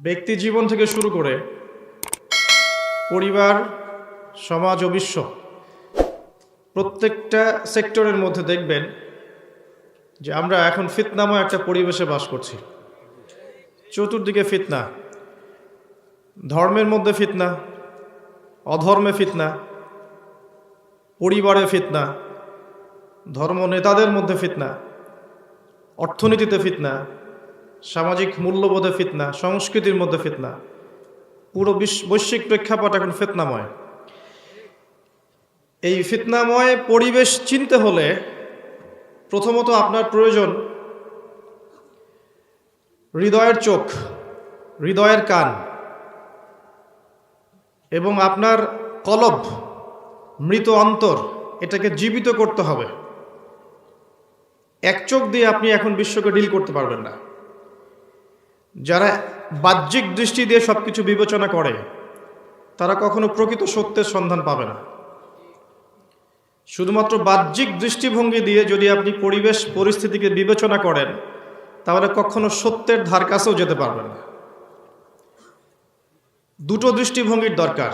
ব্যক্তি জীবন থেকে শুরু করে পরিবার, সমাজ ও বিশ্ব প্রত্যেকটা সেক্টরের মধ্যে দেখবেন যে আমরা এখন ফিতনাময় একটা পরিবেশে বাস করছি। চতুর্দিকে ফিতনা, ধর্মের মধ্যে ফিতনা, অধর্মে ফিতনা, পরিবারে ফিতনা, ধর্ম নেতাদের মধ্যে ফিতনা, অর্থনীতিতে ফিতনা, সামাজিক মূল্যবোধে ফিতনা, সংস্কৃতির মধ্যে ফিতনা। পুরো বৈশ্বিক প্রেক্ষাপট এখন ফিতনাময়। এই ফিতনাময় পরিবেশ চিনতে হলে প্রথমত আপনার প্রয়োজন হৃদয়ের চোখ, হৃদয়ের কান এবং আপনার কলব, মৃত অন্তর, এটাকে জীবিত করতে হবে। এক চোখ দিয়ে আপনি এখন বিশ্বকে ডিল করতে পারবেন না। যারা বাহ্যিক দৃষ্টি দিয়ে সবকিছু বিবেচনা করে তারা কখনো প্রকৃত সত্যের সন্ধান পাবে না। শুধুমাত্র বাহ্যিক দৃষ্টিভঙ্গি দিয়ে যদি আপনি পরিবেশ পরিস্থিতিকে বিবেচনা করেন তাহলে কখনো সত্যের ধার কাছেও যেতে পারবেন না। দুটো দৃষ্টিভঙ্গির দরকার,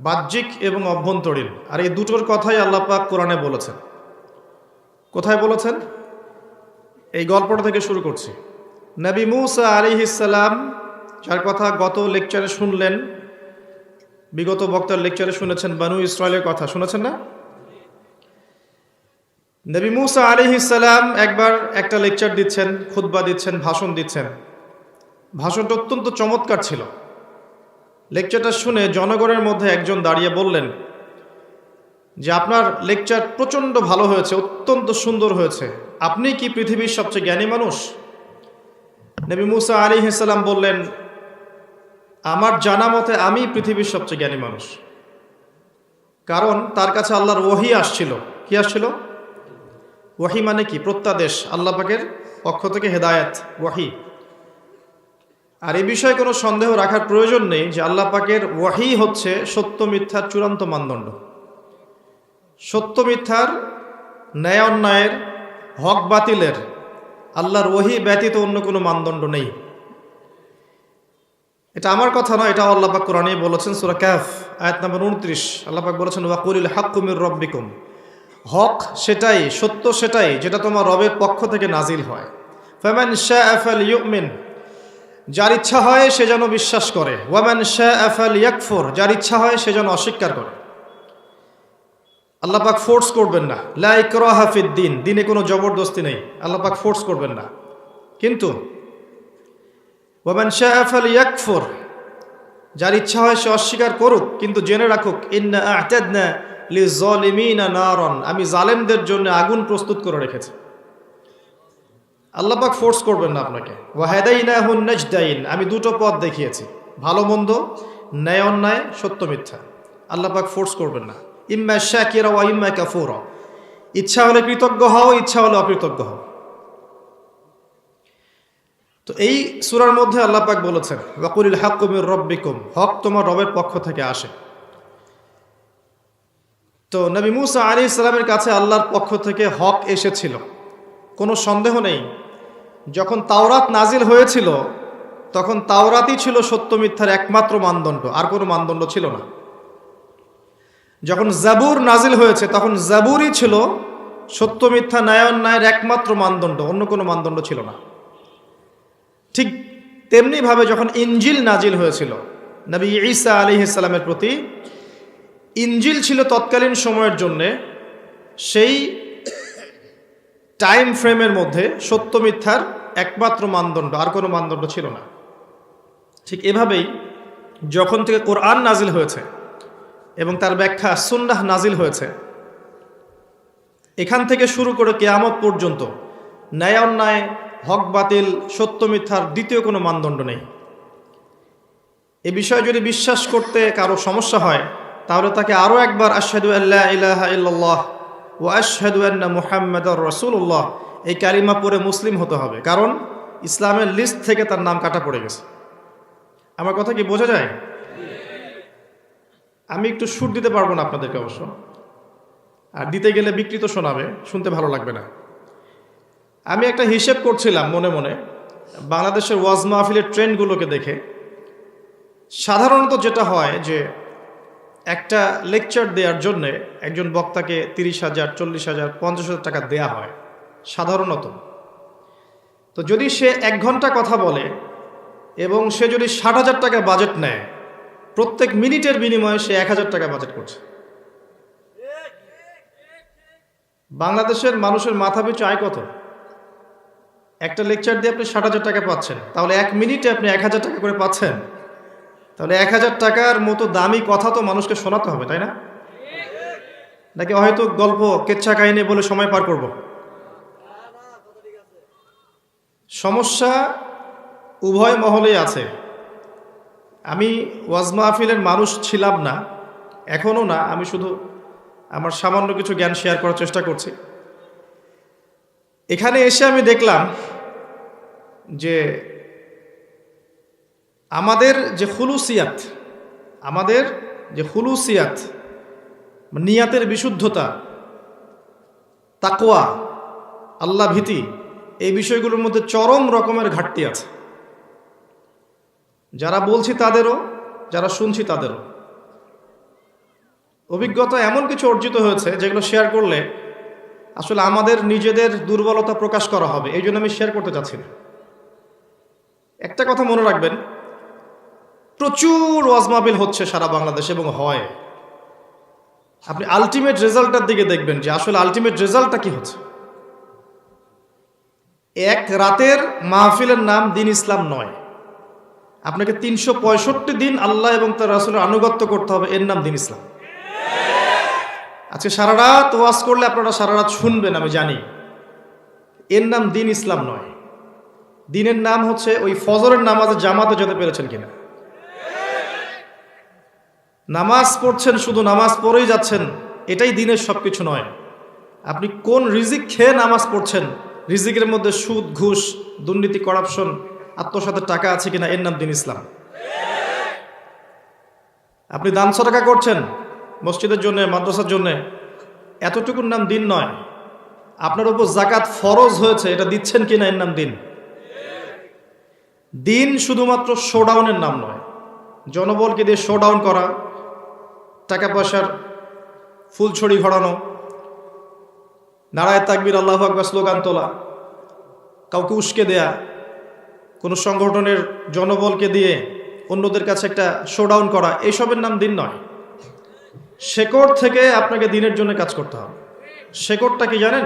বাহ্যিক এবং অভ্যন্তরীণ। আর এই দুটোর কথাই আল্লাহ পাক কোরআনে বলেছেন। কোথায় বলেছেন? এই গল্পটা থেকে শুরু করছি। নবী মূসা আলাইহিস সালাম, যার কথা গত লেকচারে শুনলেন, বিগত বক্তার লেকচারে শুনেছেন, বনু ইসরায়েলের কথা শুনেছেন না? নবী মূসা আলাইহিস সালাম একবার একটা লেকচার দিচ্ছেন, খুতবা দিচ্ছেন, ভাষণ দিচ্ছেন। ভাষণটা অত্যন্ত চমৎকার ছিল। লেকচারটা শুনে জনগণের মধ্যে একজন দাঁড়িয়ে বললেন যে আপনার লেকচার প্রচণ্ড ভালো হয়েছে, অত্যন্ত সুন্দর হয়েছে, আপনি কি পৃথিবীর সবচেয়ে জ্ঞানী মানুষ? নবী মূসা আলাইহিস সালাম বললেন, আমার জানা মতে আমি পৃথিবীর সবচেয়ে জ্ঞানী মানুষ। কারণ তার কাছে আল্লাহর ওহী আসছিল। কি আসছিল? ওহী মানে কি? প্রত্যাদেশ, আল্লাহ পাকের পক্ষ থেকে হেদায়েত, ওহী। আর এই বিষয়ে কোনো সন্দেহ রাখার প্রয়োজন নেই যে আল্লাহ পাকের ওহী হচ্ছে সত্য মিথ্যার চূড়ান্ত মানদণ্ড। সত্য মিথ্যার, ন্যায় অন্যায়ের, হক বাতিলের আল্লাহর ওহী ব্যতীত অন্য কোনো মানদণ্ড নেই। এটা আমার কথা নয়, এটা আল্লাহ পাক কোরআনে বলেছেন। সূরা কাহফ আয়াত নম্বর 29 আল্লাহ পাক বলেছেন, ওয়াকুলিল হাক্কু মির রাব্বিকুম। হক সেটাই, সত্য সেটাই যেটা তোমার রবের পক্ষ থেকে নাজিল হয়। ফামান শাআ ফালইউমিন, যার ইচ্ছা হয় সে যেন বিশ্বাস করে। ওয়ামান শাআ ফালইয়াকফুর, যার ইচ্ছা হয় সে যেন অস্বীকার করে। আল্লাহ পাক ফোর্স করবেন না। লা ইকরাহা ফিদ্দিন, দিনে কোনো জবরদস্তি নেই, আল্লাহ পাক ফোর্স করবেন না। কিন্তু ওয়ামান শাআ ফালইয়াকফুর, যার ইচ্ছা হয় সে অস্বীকার করুক, কিন্তু জেনে রাখুক, ইন্না আ'তাদনা লিয-যালিমিনা নারান, আমি জালেমদের জন্য আগুন প্রস্তুত করে রেখেছি। আল্লাহ পাক ফোর্স করবেন না আপনাকে। ওয়া হাদাইনাহুন নাজদাইন, আমি দুটো পথ দেখিয়েছি, ভালো মন্দ, ন্যায় অন্যায়, সত্য মিথ্যা। আল্লাহ পাক ফোর্স করবেন না। ইম্মা শাকিরা ওয়া ইম্মা কাফুরা, ইচ্ছা হলে কৃতজ্ঞ হও, ইচ্ছা হলে অকৃতজ্ঞ হও। তো এই সূরার মধ্যে আল্লাহ পাক বলেছেন, ওয়াকুলিল হাক্কু মির রাব্বিকুম, হক তোমার রবের পক্ষ থেকে আসে। তো নবী মূসা আলাইহিস সালামের কাছে আল্লাহর পক্ষ থেকে হক এসেছিল, কোনো সন্দেহ নেই। যখন তাওরাত নাজিল হয়েছিল তখন তাওরাতই ছিল সত্য মিথ্যার একমাত্র মানদণ্ড, আর কোনো মানদণ্ড ছিল না। যখন জাবুর নাজিল হয়েছে তখন জাবুরই ছিল সত্য মিথ্যা, ন্যায় অন্যায়ের একমাত্র মানদণ্ড, অন্য কোনো মানদণ্ড ছিল না। ঠিক তেমনিভাবে যখন ইনজিল নাজিল হয়েছিল নবী ঈসা আলাইহিস সালামের প্রতি, ইনজিল ছিল তৎকালীন সময়ের জন্যে সেই টাইম ফ্রেমের মধ্যে সত্য মিথ্যার একমাত্র মানদণ্ড, আর কোনো মানদণ্ড ছিল না। ঠিক এভাবেই যখন থেকে কোরআন নাজিল হয়েছে এবং তার ব্যাখ্যা সুন্নাহ নাজিল হয়েছে, এখান থেকে শুরু করে কিয়ামত পর্যন্ত ন্যায় অন্যায়, হক বাতিল, সত্য মিথ্যার দ্বিতীয় কোনো মানদণ্ড নেই। এ বিষয়ে যদি বিশ্বাস করতে কারো সমস্যা হয় তাহলে তাকে আরও একবার আশহাদু আল্লা ইলাহা ইল্লাল্লাহ ওয়া আশহাদু আন্না মুহাম্মাদার রাসূলুল্লাহ এই কালিমা পড়ে মুসলিম হতে হবে, কারণ ইসলামের লিস্ট থেকে তার নাম কাটা পড়ে গেছে। আমার কথা কি বোঝা যায়? আমি একটু সুর দিতে পারবো না আপনাদেরকে অবশ্য, আর দিতে গেলে বিকৃত শোনাবে, শুনতে ভালো লাগবে না। আমি একটা হিসেব করছিলাম মনে মনে বাংলাদেশের ওয়াজ মাহফিলের ট্রেন্ডগুলোকে দেখে সাধারণত যেটা হয় যে একটা লেকচার দেওয়ার জন্যে একজন বক্তাকে 30,000, 40,000, 50,000 টাকা দেয়া হয় সাধারণত। তো যদি সে 1 ঘন্টা কথা বলে এবং সে যদি 60,000 টাকা বাজেট নেয়, প্রত্যেক মিনিটের বিনিময়ে সে 1,000 টাকা বাজেট করছে। বাংলাদেশের মানুষের মাথা পিছু আয় কত? একটা লেকচার দিয়ে আপনি 60,000 টাকা পাচ্ছেন, তাহলে 1 মিনিটে আপনি 1,000 টাকা করে পাচ্ছেন। তাহলে 1,000 টাকার মতো দামি কথা তো মানুষকে শোনাতে হবে, তাই না? নাকি হয়তো গল্প কেচ্ছা কাহিনী বলে সময় পার করব? সমস্যা উভয় মহলেই আছে। আমি ওয়াজ মাহফিলের মানুষ ছিলাম না, এখনও না, আমি শুধু আমার সামান্য কিছু জ্ঞান শেয়ার করার চেষ্টা করছি। এখানে এসে আমি দেখলাম যে আমাদের যে খুলুসিয়াত, নিয়াতের বিশুদ্ধতা, তাকওয়া, আল্লাহ ভীতি, এই বিষয়গুলোর মধ্যে চরম রকমের ঘাটতি আছে। যারা বলছি তাদেরও, যারা শুনছি তাদেরও। অভিজ্ঞতা এমন কিছু অর্জিত হয়েছে যেগুলো শেয়ার করলে আসলে আমাদের নিজেদের দুর্বলতা প্রকাশ করা হবে, এই জন্য আমি শেয়ার করতে চাচ্ছি না। একটা কথা মনে রাখবেন, প্রচুর ওয়াজ মাহফিল হচ্ছে সারা বাংলাদেশে এবং হয়। আপনি আলটিমেট রেজাল্টটার দিকে দেখবেন যে আসলে আলটিমেট রেজাল্টটা কি হচ্ছে। এক রাতের মাহফিলের নাম দিন ইসলাম নয়। আপনাকে 365 দিন আল্লাহ এবং তার রাসূলের আনুগত্য করতে হবে, এর নাম দিন ইসলাম। আজকে সারা রাত ওয়াজ করলে আপনারা সারা রাত শুনবেন, আমি জানি, এর নাম দিন ইসলাম নয়। দিনের নাম হচ্ছে ওই ফজরের নামাজে জামাতে যেতে পেরেছেন কিনা। নামাজ পড়ছেন, শুধু নামাজ পড়েই যাচ্ছেন, এটাই দিনের সবকিছু নয়। আপনি কোন রিজিক খেয়ে নামাজ পড়ছেন, রিজিকের মধ্যে সুদ, ঘুষ, দুর্নীতি, করাপশন, আত্মসাতের টাকা আছে কিনা, এর নাম দিন ইসলাম। আপনি দান সদকা করছেন মসজিদের জন্য, মাদ্রাসার জন্য, এতটুকুর নাম দিন নয়। আপনার উপর যাকাত ফরজ হয়েছে, এটা দিচ্ছেন কিনা, এর নাম দিন। দিন শুধুমাত্র শোডাউনের নাম নয়। জনবলকে দিয়ে শোডাউন করা, টাকা পয়সার ফুলছড়ি ঘোরানো, নারায়ে তাকবীর, আল্লাহু আকবার স্লোগান তোলা, কাউকে উস্কে দেয়া, কোনো সংগঠনের জনবলকে দিয়ে অন্যদের কাছে একটা শোডাউন করা, এইসবের নাম দিন নয়। শেকড় থেকে আপনাকে দিনের জন্য কাজ করতে হবে। শেকড়টা কি জানেন?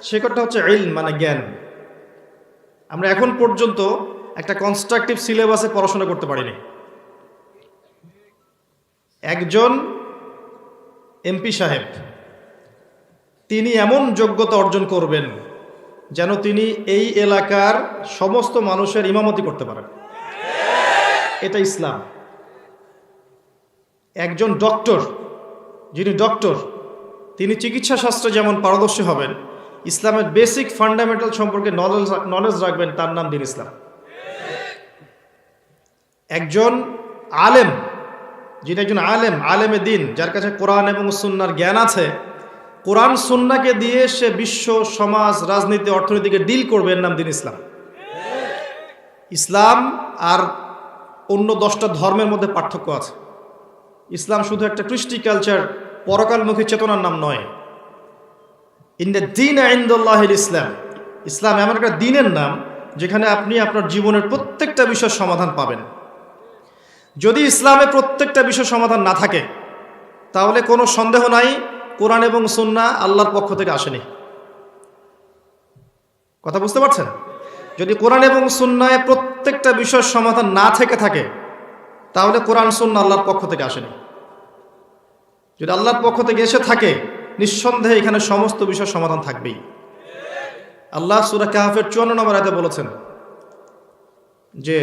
শেকড়টা হচ্ছে ইলম, মানে জ্ঞান। আমরা এখন পর্যন্ত একটা কনস্ট্রাকটিভ সিলেবাসে পড়াশোনা করতে পারিনি। একজন এমপি সাহেব, তিনি এমন যোগ্যতা অর্জন করবেন যেন তিনি এই এলাকার সমস্ত মানুষের ইমামতি করতে পারেন, এটা ইসলাম। একজন ডক্টর, যিনি ডক্টর, তিনি চিকিৎসা শাস্ত্রে যেমন পারদর্শী হবেন, ইসলামের বেসিক ফান্ডামেন্টাল সম্পর্কে নলেজ রাখবেন, তার নাম দিন ইসলাম। একজন আলেম, যিনি একজন আলেমে দিন, যার কাছে কোরআন এবং সুন্নাহর জ্ঞান আছে, কোরআন সুন্নাহকে দিয়ে সে বিশ্ব, সমাজ, রাজনীতি, অর্থনীতিকে ডিল করবে, এর নাম দিন ইসলাম। ইসলাম আর অন্য 10টা ধর্মের মধ্যে পার্থক্য আছে। ইসলাম শুধু একটা কৃষ্টি কালচার, পরকালমুখী চেতনার নাম নয়। ইন্না দীনা ইনদাল্লাহিল ইসলাম। ইসলাম এমন একটা দিনের নাম যেখানে আপনি আপনার জীবনের প্রত্যেকটা বিষয়ের সমাধান পাবেন। যদি ইসলামে প্রত্যেকটা বিষয় সমাধান না থাকে, তাহলে কোনো সন্দেহ নাই কোরআন এবং সুন্নাহ আল্লাহর পক্ষ থেকে আসেনি। কথা বুঝতে পারছেন? যদি কোরআন এবং সুন্নাহে প্রত্যেকটা বিষয়ের সমাধান না থেকে থাকে, তাহলে কোরআন সুন্নাহ আল্লাহর পক্ষ থেকে আসেনি। যদি আল্লাহর পক্ষ থেকে এসে থাকে, নিঃসন্দেহে এখানে সমস্ত বিষয়ের সমাধান থাকবেই। আল্লাহ সূরা কাহফের 54 নম্বর আয়াতে বলেছেন যে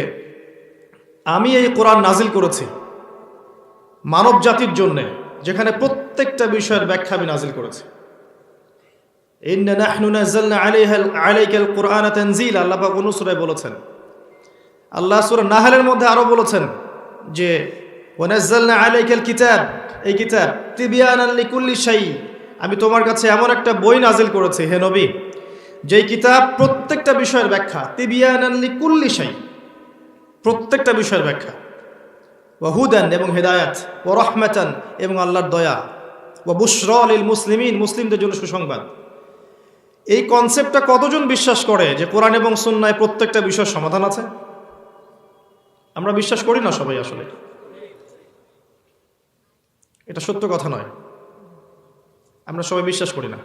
আমি এই কোরআন নাজিল করেছি মানব জাতির জন্য, যেখানে প্রত্যেকটা বিষয়ের ব্যাখ্যা আমি নাজিল করেছি। ইন্না নাহনু নাযালনা আলাইকাল কুরআনা তানজিলা, আল্লাহ পাক অন্য সূরায় বলেছেন। আল্লাহ সূরা নাহলের মধ্যে আরো বলেছেন যে ওয়া নাযালনা আলাইকাল কিতাব, এই কিতাব তিবয়ানান লিকুল্লি শাই, আমি তোমার কাছে এমন একটা বই নাজিল করেছি হে নবী, যেই কিতাব প্রত্যেকটা বিষয়ের ব্যাখ্যা, তিবিয়ানান লিকুল্লি শাই, প্রত্যেকটা বিষয়ের ব্যাখ্যা, ওয়া হুদান এবং হেদায়াত, ওয়া রাহমাতান এবং আল্লাহর দয়া, ওয়া বুশরা লিল মুসলিমিন মুসলিমদের জন্য সুসংবাদ। এই কনসেপ্টটা কতজন বিশ্বাস করে যে কোরআন এবং সুন্নায় প্রত্যেকটা বিষয়ের সমাধান আছে? আমরা বিশ্বাস করি না সবাই, আসলে এটা সত্য কথা নয়, আমরা সবাই বিশ্বাস করি না।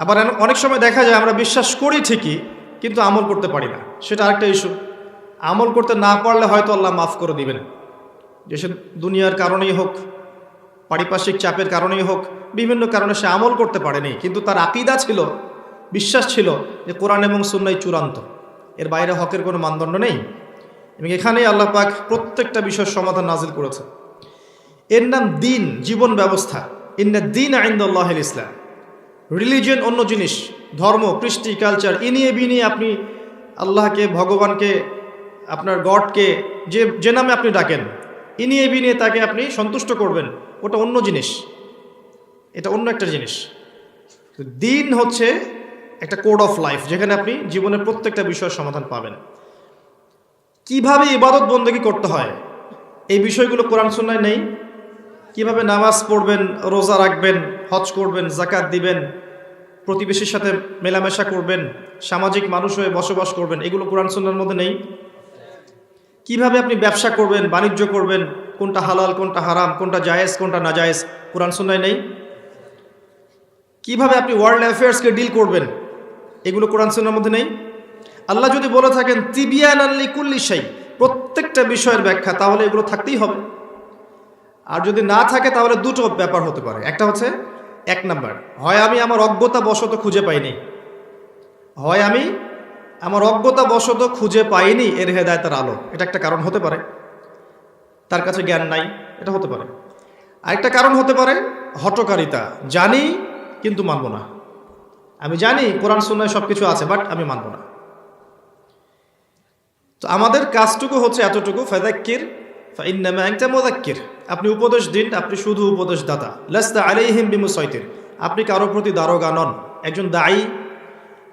আবার অনেক সময় দেখা যায় আমরা বিশ্বাস করি ঠিকই, কিন্তু আমল করতে পারি না, সেটা আরেকটা ইস্যু। আমল করতে না পারলে হয়তো আল্লাহ মাফ করে দিবেন, যে সে দুনিয়ার কারণেই হোক, পারিপার্শ্বিক চাপের কারণেই হোক, বিভিন্ন কারণে সে আমল করতে পারেনি, কিন্তু তার আকীদা ছিল, বিশ্বাস ছিল যে কোরআন এবং সুন্নাহ চূড়ান্ত, এর বাইরে হকের কোনো মানদণ্ড নেই। এবং এখানেই আল্লাহ পাক প্রত্যেকটা বিষয়ের সমাধান নাজিল করেছে। এর নাম দিন, জীবন ব্যবস্থা। ইন্না দ্বীন ইনদাল্লাহিল ইসলাম। রিলিজিয়ন অন্য জিনিস, ধর্ম, কৃষ্টি, কালচার, ইনিয়ে বিনিয়ে আপনি আল্লাহকে, ভগবানকে, আপনার গডকে যে নামে আপনি ডাকেন, ইনিয়ে বিনিয়ে তাকে আপনি সন্তুষ্ট করবেন, ওটা অন্য জিনিস, এটা অন্য একটা জিনিস। দিন হচ্ছে একটা কোড অফ লাইফ, যেখানে আপনি জীবনের প্রত্যেকটা বিষয়ের সমাধান পাবেন। কিভাবে ইবাদত বন্দেগী করতে হয়, এই বিষয়গুলো কোরআন সুন্নায় নেই। কিভাবে নামাজ পড়বেন, রোজা রাখবেন, হজ করবেন, যাকাত দিবেন, প্রতিবেশীর সাথে মেলামেশা করবেন, সামাজিক মানুষ হয়ে বসবাস করবেন, এগুলো কোরআন সুন্নাহর মধ্যে নেই। কিভাবে আপনি ব্যবসা করবেন, বাণিজ্য করবেন, কোনটা হালাল, কোনটা হারাম, কোনটা জায়েজ, কোনটা নাজায়েজ, কোরআন সুন্নায় নেই। কিভাবে আপনি ওয়ার্ল্ড অ্যাফেয়ার্সকে ডিল করবেন, এগুলো কোরআন সুন্নাহর মধ্যে নেই। আল্লাহ যদি বলে থাকেন তিবিয়ানান লিকুল্লি শাই, প্রত্যেকটা বিষয়ের ব্যাখ্যা, তাহলে এগুলো থাকতেই হবে। আর যদি না থাকে তাহলে দুটো ব্যাপার হতে পারে। একটা হচ্ছে, এক নাম্বার, হয় আমি আমার অজ্ঞতা বশত খুঁজে পাইনি, হয় আমি আমার অজ্ঞতা বশত খুঁজে পাইনি এর হেদায়েতের আলো, এটা একটা কারণ হতে পারে। তার কাছে জ্ঞান নাই, এটা হতে পারে। আরেকটা কারণ হতে পারে হঠকারিতা, জানি কিন্তু মানব না। আমি জানি কোরআন সুন্নাহয় সব কিছু আছে, বাট আমি মানব না। তো আমাদের কাজটুকু হচ্ছে এতটুকু, ফাযাক্কির ফাইন্নামা আনতা মুযাক্কির, আপনি উপদেশ দিন, আপনি শুধু উপদেশদাতা। লাস্তা আলাইহিম বিমুসাইতির, আপনি কারোর প্রতি দারোগা নন। একজন দায়ী,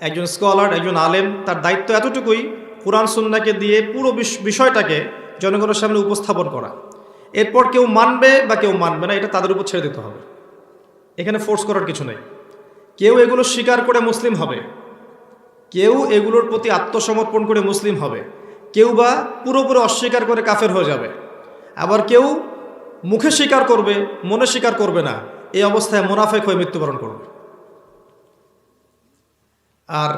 একজন স্কলার, একজন আলেম, তার দায়িত্ব এতটুকুই, কোরআন সুন্নাহকে দিয়ে পুরো বিষয়টাকে জনগণের সামনে উপস্থাপন করা। এরপর কেউ মানবে বা কেউ মানবে না, এটা তাদের উপর ছেড়ে দিতে হবে। এখানে ফোর্স করার কিছু নেই। কেউ এগুলো স্বীকার করে মুসলিম হবে, কেউ এগুলোর প্রতি আত্মসমর্পণ করে মুসলিম হবে, কেউ বা পুরোপুরি অস্বীকার করে কাফের হয়ে যাবে, আবার কেউ মুখে স্বীকার করবে, মনে স্বীকার করবে না। এই অবস্থায় মুনাফিক হয়ে মৃত্যুবরণ করবে। আর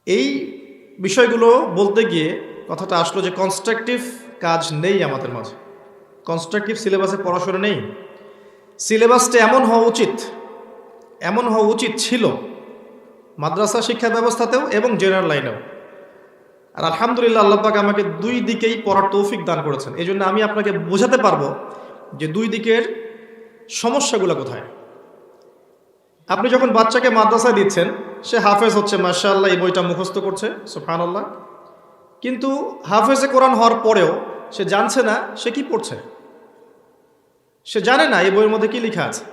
এই বিষয়গুলো বলতে গিয়ে কথাটা আসলো যে কনস্ট্রাকটিভ কাজ নেই আমাদের মাঝে, কনস্ট্রাকটিভ সিলেবাসে পড়াশোনা নেই। সিলেবাসটা এমন হওয়া উচিত ছিল মাদ্রাসা শিক্ষা ব্যবস্থাতেও এবং জেনারেল লাইনেও। আর আলহামদুলিল্লাহ, আল্লাহ পাক আমাকে দুই দিকেই পড়ার তৌফিক দান করেছেন। এই জন্য আমি আপনাকে বোঝাতে পারবো যে দুই দিকের সমস্যাগুলো কোথায়। আপনি যখন বাচ্চাকে মাদ্রাসায় দিচ্ছেন, সে হাফেজ হচ্ছে, মাশাআল্লাহ, এই বইটা মুখস্থ করছে, সুবহানাল্লাহ, কিন্তু হাফেজে কোরআন হওয়ার পরেও সে জানছে না সে কি পড়ছে, সে জানে না এই বইয়ের মধ্যে কি লেখা আছে।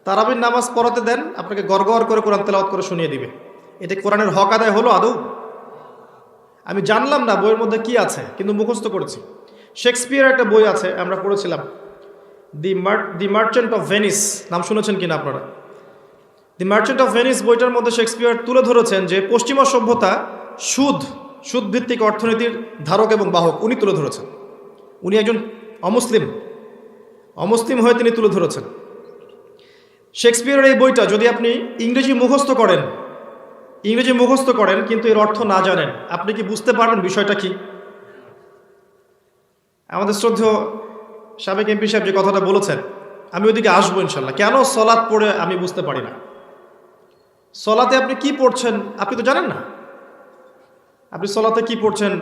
তারাবির নামাজ পড়াতে দেন, আপনাকে গড়গড় করে কোরআন তেলাওয়াত করে শুনিয়ে দিবে। এটা কোরআনের হক আদায় হলো আদৌ? আমি জানলাম না বইয়ের মধ্যে কি আছে, কিন্তু মুখস্থ করেছি। শেক্সপিয়ার একটা বই আছে, আমরা পড়েছিলাম, দি মার্চেন্ট অফ ভেনিস, নাম শুনেছেন কিনা আপনারা? দি মার্চেন্ট অফ ভেনিস বইটার মধ্যে শেক্সপিয়ার তুলে ধরেছেন যে পশ্চিমা সভ্যতা সুদ ভিত্তিক অর্থনীতির ধারক এবং বাহক উনি তুলে ধরেছেন। উনি একজন অমুসলিম হয়ে তিনি তুলে ধরেছেন। শেক্সপিয়ারের এই বইটা যদি আপনি ইংরেজি মুখস্থ করেন কিন্তু এর অর্থ না জানেন, আপনি কি বুঝতে পারবেন বিষয়টা কি? আমাদের শ্রদ্ধেয় সাবেক এমপি সাহেব যে কথাটা বলেছেন, আমি ওইদিকে আসবো ইনশাল্লাহ। কেন সলাৎ পড়ে আমি বুঝতে পারি না? সলাতে আপনি কি পড়ছেন আপনি তো জানেন না। আপনি সলাতে কি পড়ছেন,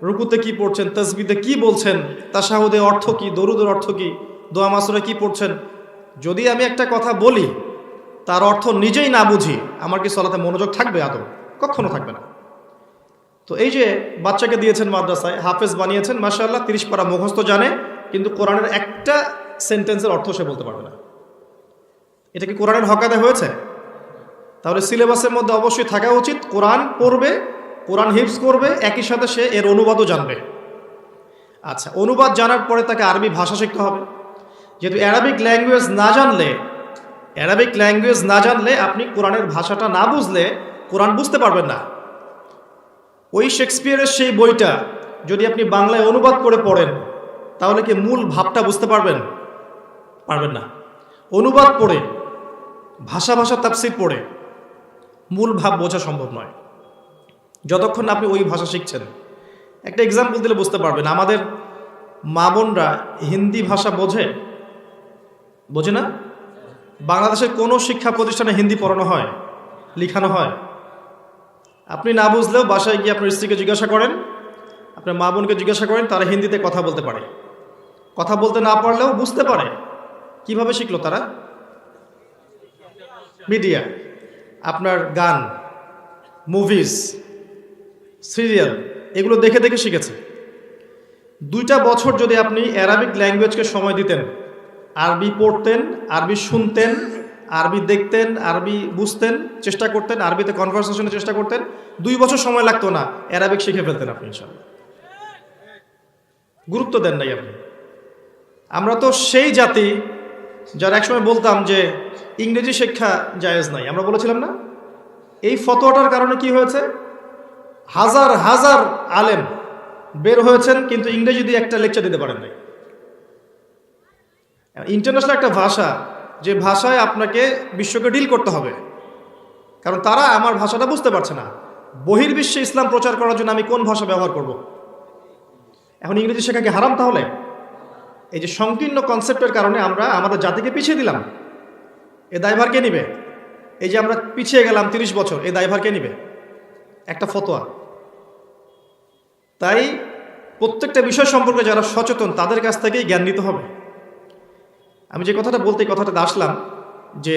রুকুতে কি পড়ছেন, তাসবিতে কি বলছেন, তাশাহুদে অর্থ কি, দরুদের অর্থ কি, দোয়া মাসুরে কি পড়ছেন, যদি আমি একটা কথা বলি তার অর্থ নিজেই না বুঝি, আমার কি সলাতে মনোযোগ থাকবে? আদৌ কখনো থাকবে না। তো এই যে বাচ্চাকে দিয়েছেন মাদ্রাসায়, হাফেজ বানিয়েছেন, মাশাআল্লাহ, 30 পারা মুখস্থ জানে, কিন্তু কোরআনের একটা সেন্টেন্সের অর্থ সে বলতে পারবে না। এটা কি কোরআনের হক আদায় হয়েছে? তাহলে সিলেবাসের মধ্যে অবশ্যই থাকা উচিত কোরআন পড়বে, কোরআন হিফজ করবে, একই সাথে সে এর অনুবাদও জানবে। আচ্ছা, অনুবাদ জানার পরে তাকে আরবি ভাষা শিখতে হবে। যেহেতু অ্যারাবিক ল্যাঙ্গুয়েজ না জানলে আপনি কোরআনের ভাষাটা না বুঝলে কোরআন বুঝতে পারবেন না। ওই শেক্সপিয়ারের সেই বইটা যদি আপনি বাংলায় অনুবাদ করে পড়েন, তাহলে কি মূল ভাবটা বুঝতে পারবেন? পারবেন না। অনুবাদ পড়ে, ভাষা তাফসীর পড়ে মূল ভাব বোঝা সম্ভব নয়, যতক্ষণ আপনি ওই ভাষা শিখছেন। একটা এক্সাম্পল দিলে বুঝতে পারবেন। আমাদের মা বোনরা হিন্দি ভাষা বোঝে না? বাংলাদেশের কোনো শিক্ষা প্রতিষ্ঠানে হিন্দি পড়ানো হয়, লিখানো হয়? আপনি না বুঝলেও বাসায় গিয়ে আপনার স্ত্রীকে জিজ্ঞাসা করেন, আপনার মা বোনকে জিজ্ঞাসা করেন, তারা হিন্দিতে কথা বলতে পারে। কথা বলতে না পারলেও বুঝতে পারে। কিভাবে শিখলো তারা? মিডিয়া, আপনার গান, মুভিজ, সিরিয়াল, এগুলো দেখে দেখে শিখেছে। 2টা বছর যদি আপনি অ্যারাবিক ল্যাঙ্গুয়েজকে সময় দিতেন, আরবি পড়তেন, আরবি শুনতেন, আরবি দেখতেন, আরবি বুঝতেন, চেষ্টা করতেন, আরবিতে কনভারসেশনের চেষ্টা করতেন, 2 বছর সময় লাগতো না, অ্যারাবিক শিখে ফেলতেন আপনি ইনশাআল্লাহ। গুরুত্ব দেন নাই আপনি। আমরা তো সেই জাতি যারা একসময় বলতাম যে ইংরেজি শিক্ষা জায়েজ নাই। আমরা বলেছিলাম না? এই ফতোয়াটার কারণে কি হয়েছে? হাজার হাজার আলেম বের হয়েছেন, কিন্তু ইংরেজি দিয়ে একটা লেকচার দিতে পারেন নাই। ইন্টারন্যাশনাল একটা ভাষা, যে ভাষায় আপনাকে বিশ্বকে ডিল করতে হবে, কারণ তারা আমার ভাষাটা বুঝতে পারছে না। বহির্বিশ্বে ইসলাম প্রচার করার জন্য আমি কোন ভাষা ব্যবহার করব? এখন ইংরেজি শেখা কি হারাম তাহলে? এই যে সংকীর্ণ কনসেপ্টের কারণে আমরা আমাদের জাতিকে পিছিয়ে দিলাম। এ দায়ভার কে নিবে? এই যে আমরা পিছিয়ে গেলাম 30 বছর, এই দায়ভার কে নিবে? একটা ফতোয়া। তাই প্রত্যেকটা বিষয় সম্পর্কে যারা সচেতন, তাদের কাছ থেকেই জ্ঞান নিতে হবে। আমি যে কথাটা বলতে কথাটা আসলাম, যে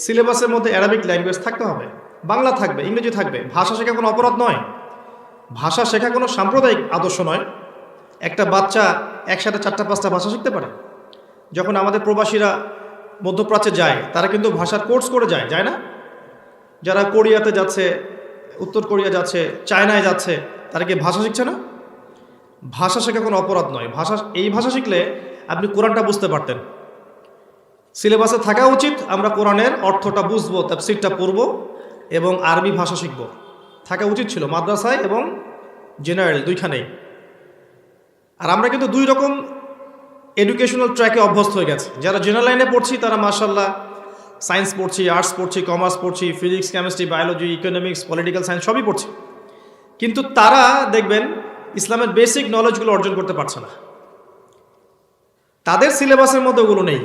সিলেবাসের মধ্যে অ্যারাবিক ল্যাঙ্গুয়েজ থাকতে হবে, বাংলা থাকবে, ইংরেজি থাকবে। ভাষা শেখা কোনো অপরাধ নয়, ভাষা শেখা কোনো সাম্প্রদায়িক আদর্শ নয়। একটা বাচ্চা একসাথে 4টা-5টা ভাষা শিখতে পারে। যখন আমাদের প্রবাসীরা মধ্যপ্রাচ্যে যায়, তারা কিন্তু ভাষার কোর্স করে যায় না? যারা কোরিয়াতে যাচ্ছে, উত্তর কোরিয়া যাচ্ছে, চায়নায় যাচ্ছে, তারা কি ভাষা শিখছে না? ভাষা শেখা কোনো অপরাধ নয়। এই ভাষা শিখলে আপনি কোরআনটা বুঝতে পারতেন। সিলেবাসে থাকা উচিত আমরা কোরআনের অর্থটা বুঝবো, তাফসীরটা পড়ব এবং আরবি ভাষা শিখব, থাকা উচিত ছিল মাদ্রাসায় এবং জেনারেল দুইখানেই। আর আমরা কিন্তু 2 রকম এডুকেশনাল ট্র্যাকে অভ্যস্ত হয়ে গেছে। যারা জেনারেল লাইনে পড়ছি তারা মাশাআল্লাহ সায়েন্স পড়ছি, আর্টস পড়ছি, কমার্স পড়ছি, physics, chemistry, biology, economics, political science সবই পড়ছি, কিন্তু তারা দেখবেন ইসলামের বেসিক নলেজগুলো অর্জন করতে পারছে না। তাদের সিলেবাসের মধ্যে ওগুলো নেই।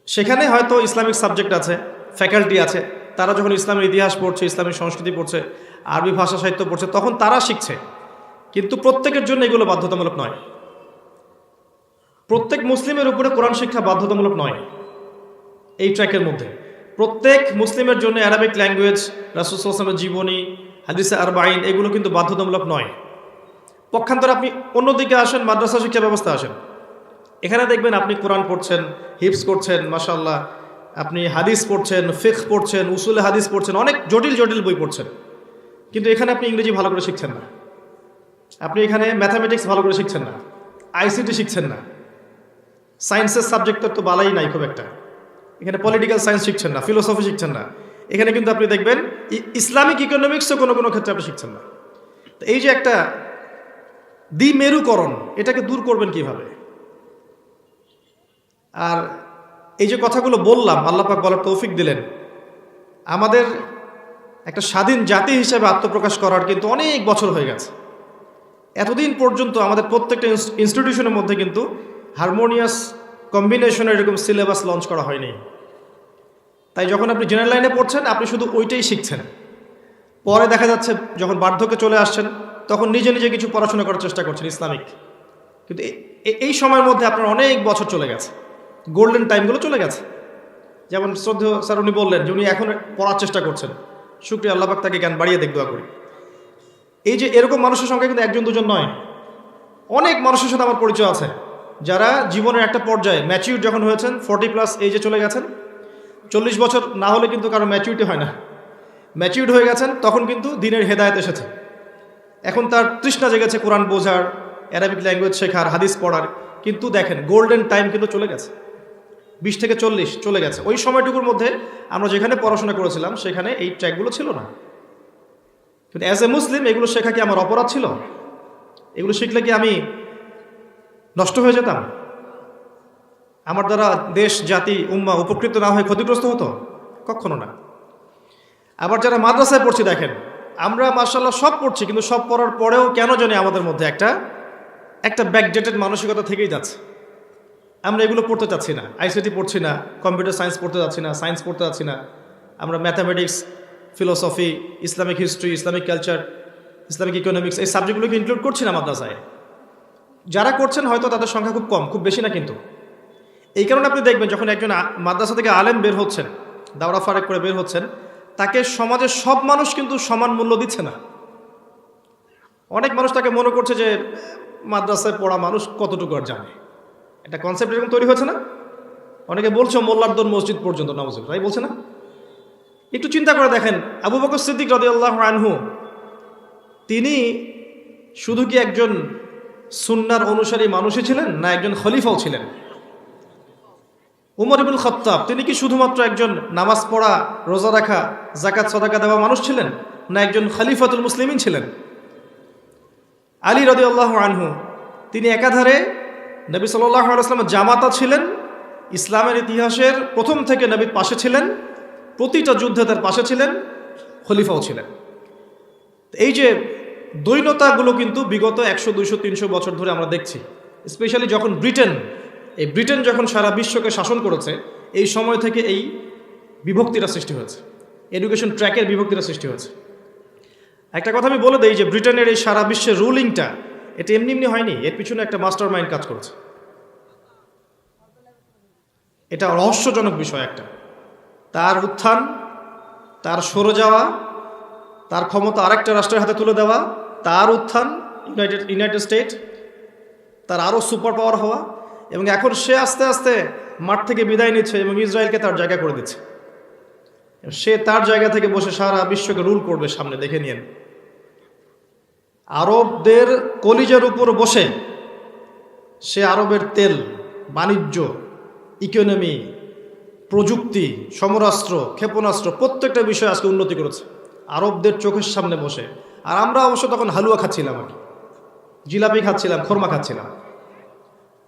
সেখানে হয়তো ইসলামিক সাবজেক্ট আছে, ফ্যাকাল্টি আছে, তারা যখন ইসলামের ইতিহাস পড়ছে, ইসলামিক সংস্কৃতি পড়ছে, আরবি ভাষা সাহিত্য পড়ছে, তখন তারা শিখছে। কিন্তু প্রত্যেকের জন্য এগুলো বাধ্যতামূলক নয়। প্রত্যেক মুসলিমের উপরে কোরআন শিক্ষা বাধ্যতামূলক নয়। এই ট্র্যাকের মধ্যে প্রত্যেক মুসলিমের জন্য অ্যারাবিক ল্যাঙ্গুয়েজ, রাসূল সাল্লাল্লাহু আলাইহি ওয়াসাল্লামের জীবনী, হাদিসে আরবাঈন, এগুলো কিন্তু বাধ্যতামূলক নয়। পক্ষান্তরে আপনি অন্যদিকে আসেন, মাদ্রাসা শিক্ষা ব্যবস্থা আসেন, এখানে দেখবেন আপনি কোরআন পড়ছেন, হিফজ করছেন, মাশাআল্লাহ, আপনি হাদিস পড়ছেন, ফিকহ পড়ছেন, উসুলে হাদিস পড়ছেন, অনেক জটিল জটিল বই পড়ছেন, কিন্তু এখানে আপনি ইংরেজি ভালো করে শিখছেন না, আপনি এখানে ম্যাথামেটিক্স ভালো করে শিখছেন না, আইসিটি শিখছেন না, সায়েন্সের সাবজেক্টের তো বালাই নাই খুব একটা, এখানে পলিটিক্যাল সায়েন্স শিখছেন না, ফিলোসফি শিখছেন না, এখানে কিন্তু আপনি দেখবেন ইসলামিক ইকোনমিক্সও কোনো কোনো ক্ষেত্রে আপনি শিখছেন না। তো এই যে একটা দ্বিমেরুকরণ, এটাকে দূর করবেন কিভাবে? আর এই যে কথাগুলো বললাম, আল্লাহ পাক বলার তৌফিক দিলেন, আমাদের একটা স্বাধীন জাতি হিসেবে আত্মপ্রকাশ করার কিন্তু অনেক বছর হয়ে গেছে। এতদিন পর্যন্ত আমাদের প্রত্যেকটা ইনস্টিটিউশনের মধ্যে কিন্তু হারমোনিয়াস কম্বিনেশনের এরকম সিলেবাস লঞ্চ করা হয়নি। তাই যখন আপনি জেনারেল লাইনে পড়ছেন, আপনি শুধু ওইটাই শিখছেন। পরে দেখা যাচ্ছে যখন বার্ধক্যে চলে আসছেন, তখন নিজে নিজে কিছু পড়াশোনা করার চেষ্টা করছেন ইসলামিক, কিন্তু এই সময়ের মধ্যে আপনার অনেক বছর চলে গেছে, গোল্ডেন টাইমগুলো চলে গেছে। যেমন শ্রদ্ধেয় স্যার উনি বললেন যে উনি এখন পড়ার চেষ্টা করছেন, শুকরিয়া, আল্লাহ পাক তাকে জ্ঞান বাড়িয়ে দেখ, দোয়া করি। এই যে এরকম মানুষের সংখ্যা কিন্তু একজন দুজন নয়, অনেক মানুষের সাথে আমার পরিচয় আছে যারা জীবনের একটা পর্যায়ে ম্যাচিউর যখন হয়েছেন, 40+ এজে চলে গেছেন, 40 বছর না হলে কিন্তু কারো ম্যাচুরিটি হয় না। ম্যাচিউরড হয়ে গেছেন তখন কিন্তু দিনের হেদায়েত এসেছে। এখন তার তৃষ্ণা জেগেছে কোরআন বোঝার, অ্যারাবিক ল্যাঙ্গুয়েজ শেখার, হাদিস পড়ার। কিন্তু দেখেন গোল্ডেন টাইম কিন্তু চলে গেছে, 20 থেকে 40 চলে গেছে। ওই সময়টুকুর মধ্যে আমরা যেখানে পড়াশোনা করেছিলাম সেখানে এই ট্র্যাকগুলো ছিল না। কিন্তু অ্যাজ এ মুসলিম এগুলো শেখা কি আমার অপরাধ ছিল? এগুলো শিখলে কি আমি নষ্ট হয়ে যেতাম? আমার দ্বারা দেশ, জাতি, উম্মাহ উপকৃত না হয়ে ক্ষতিগ্রস্ত হতো? কখনো না। আবার যারা মাদ্রাসায় পড়ছি দেখেন, আমরা মাশাআল্লাহ সব পড়ছি, কিন্তু সব পড়ার পরেও কেন জানি আমাদের মধ্যে একটা ব্যাকডেটেড মানসিকতা থেকেই যাচ্ছে। আমরা এগুলো পড়তে চাচ্ছি না, আইসিটি পড়ছি না, কম্পিউটার সায়েন্স পড়তে যাচ্ছি না, সায়েন্স পড়তে যাচ্ছি না। আমরা mathematics, philosophy, Islamic history, Islamic culture, Islamic economics এই সাবজেক্টগুলোকে ইনক্লুড করছি না মাদ্রাসায়। যারা করছেন হয়তো তাদের সংখ্যা খুব কম, খুব বেশি না। কিন্তু এই কারণে আপনি দেখবেন যখন একজন মাদ্রাসা থেকে আলেম বের হচ্ছেন, দাওরা ফারেক করে বের হচ্ছেন, তাকে সমাজের সব মানুষ কিন্তু সমান মূল্য দিচ্ছে না। অনেক মানুষ তাকে মনে করছে যে মাদ্রাসায় পড়া মানুষ কতটুকু আর জানে, একটা কনসেপ্ট এরকম তৈরি হয়েছে না? অনেকে বলছে মোল্লারদন মসজিদ পর্যন্ত নামাজ, তাই বলছে না? একটু চিন্তা করে দেখেন, আবু বকর সিদ্দিক রাদিয়াল্লাহু আনহু তিনি শুধু কি একজন সুন্নাহর অনুসারী মানুষই ছিলেন, না একজন খলিফাও ছিলেন? উমর ইবনুল খাত্তাব তিনি কি শুধুমাত্র একজন নামাজ পড়া, রোজা রাখা, যাকাত সাদাকা দেওয়া মানুষ ছিলেন, না একজন খলিফাতুল মুসলিমিন ছিলেন? আলী রাদিয়াল্লাহু আনহু তিনি একাধারে নবী সাল্লাল্লাহু আলাইহি ওয়াসাল্লামের জামাতা ছিলেন, ইসলামের ইতিহাসের প্রথম থেকে নবীর পাশে ছিলেন, প্রতিটা যুদ্ধে তার পাশে ছিলেন, খলিফাও ছিলেন। এই যে দ্বৈনতাগুলো কিন্তু বিগত 100, 200, 300 বছর ধরে আমরা দেখছি। স্পেশালি যখন ব্রিটেন যখন সারা বিশ্বকে শাসন করেছে, এই সময় থেকে এই বিভক্তিটা সৃষ্টি হয়েছে, এডুকেশন ট্র্যাকের বিভক্তিটা সৃষ্টি হয়েছে। একটা কথা আমি বলে দেই যে ব্রিটেনের এই সারা বিশ্বের রুলিংটা এটা এমনি এমনি হয়নি, এর পিছনে একটা মাস্টার মাইন্ড কাজ করেছে। এটা রহস্যজনক বিষয় একটা। তার উত্থান, তার সরে যাওয়া, তার ক্ষমতা আরেকটা রাষ্ট্রের হাতে তুলে দেওয়া, তার উত্থান ইউনাইটেড স্টেট, তার আরও সুপার পাওয়ার হওয়া, এবং এখন সে আস্তে আস্তে মাঠ থেকে বিদায় নিচ্ছে এবং ইসরায়েলকে তার জায়গা করে দিচ্ছে। সে তার জায়গা থেকে বসে সারা বিশ্বকে রুল করবে সামনে, দেখে নিয়েন। আরবদের কলিজার উপর বসে সে আরবের তেল, বাণিজ্য, ইকোনমি, প্রযুক্তি, সমরাস্ত্র, ক্ষেপণাস্ত্র প্রত্যেকটা বিষয় আজকে উন্নতি করেছে আরবদের চোখের সামনে বসে। আর আমরা অবশ্য তখন হালুয়া খাচ্ছিলাম, আর কি জিলাপি খাচ্ছিলাম, খোরমা খাচ্ছিলাম,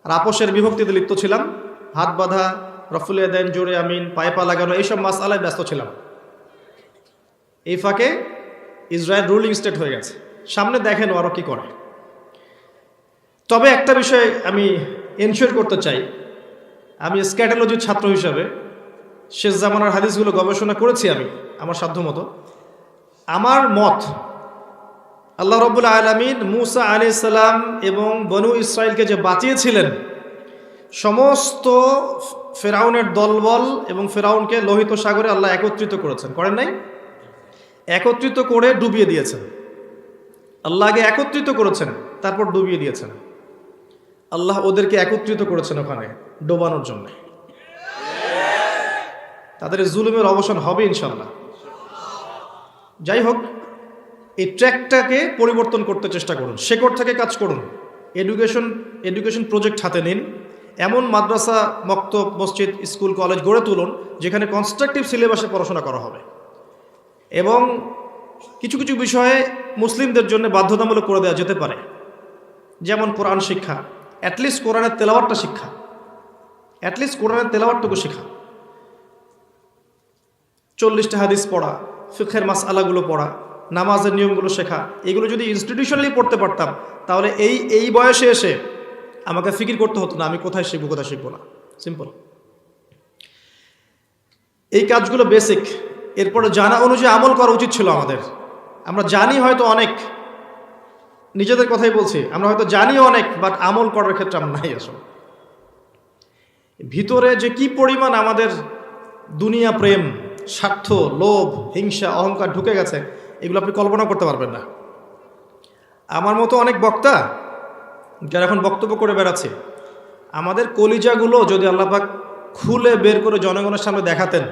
আর আপোষের বিভক্তিতে লিপ্ত ছিলাম। হাত বাঁধা, রফুল ইয়াদাইন, জোরে আমিন, পায়ে পা লাগানো, এইসব মাসআলায় ব্যস্ত ছিলাম। এই ফাঁকে ইসরায়েল রুলিং স্টেট হয়ে গেছে, সামনে দেখেন আরও কি করে। তবে একটা বিষয় আমি এনশিওর করতে চাই, আমি স্ক্যাটোলজির ছাত্র হিসাবে শেষ জামানার হাদিসগুলো গবেষণা করেছি আমি আমার সাধ্যমতো। আমার মত, আল্লাহ রাব্বুল আলামিন মুসা আলাইহিস সালাম এবং বনু ইসরাইলকে যে বাঁচিয়েছিলেন, সমস্ত ফেরাউনের দলবল এবং ফেরাউনকে লোহিত সাগরে আল্লাহ একত্রিত করেছেন, করেন নাই? একত্রিত করে ডুবিয়ে দিয়েছেন। আল্লাহ আগে একত্রিত করেছেন, তারপর ডুবিয়ে দিয়েছেন। আল্লাহ ওদেরকে একত্রিত করেছেন ওখানে ডোবানোর জন্য। তাদের জুলুমের অবসান হবে ইনশাল্লাহ। যাই হোক, এই ট্র্যাকটাকে পরিবর্তন করতে চেষ্টা করুন, শেকড় থেকে কাজ করুন। এডুকেশন প্রজেক্ট হাতে নিন, এমন মাদ্রাসা, মক্তব, মসজিদ, স্কুল, কলেজ গড়ে তুলুন যেখানে কনস্ট্রাকটিভ সিলেবাসে পড়াশোনা করা হবে, এবং কিছু কিছু বিষয়ে মুসলিমদের জন্য বাধ্যতামূলক করে দেওয়া যেতে পারে। যেমন কোরআন শিক্ষা, অ্যাটলিস্ট কোরআনের তেলাওয়াতটা শিক্ষা, অ্যাটলিস্ট কোরআনের তেলাওয়াতটুকু শেখা, 40টা হাদিস পড়া, ফিকহের মাসআলাগুলো পড়া, নামাজের নিয়মগুলো শেখা। এগুলো যদি ইনস্টিটিউশনালি পড়তে পারতাম তাহলে এই বয়সে এসে আমাকে ফিকির করতে হতো না আমি কোথায় শিখবো না। সিম্পল। এই কাজগুলো বেসিক, এরপরে জানা অনুযায়ী আমল করা উচিত ছিল আমাদের। আমরা জানি হয়তো অনেক, নিজেদের কথাই বলছি, আমরা হয়তো জানি অনেক, বাট আমল করার ক্ষেত্রে আমরা নাই। আসলে ভিতরে যে কি পরিমাণ আমাদের দুনিয়া প্রেম, স্বার্থ, লোভ, হিংসা, অহংকার ঢুকে গেছে, এগুলো আপনি কল্পনা করতে পারবেন না। আমার মতো অনেক বক্তা যারা এখন বক্তব্য করে বেড়াচ্ছে, আমাদের কলিজাগুলো যদি আল্লাহ পাক খুলে বের করে জনগণের সামনে দেখাতেন,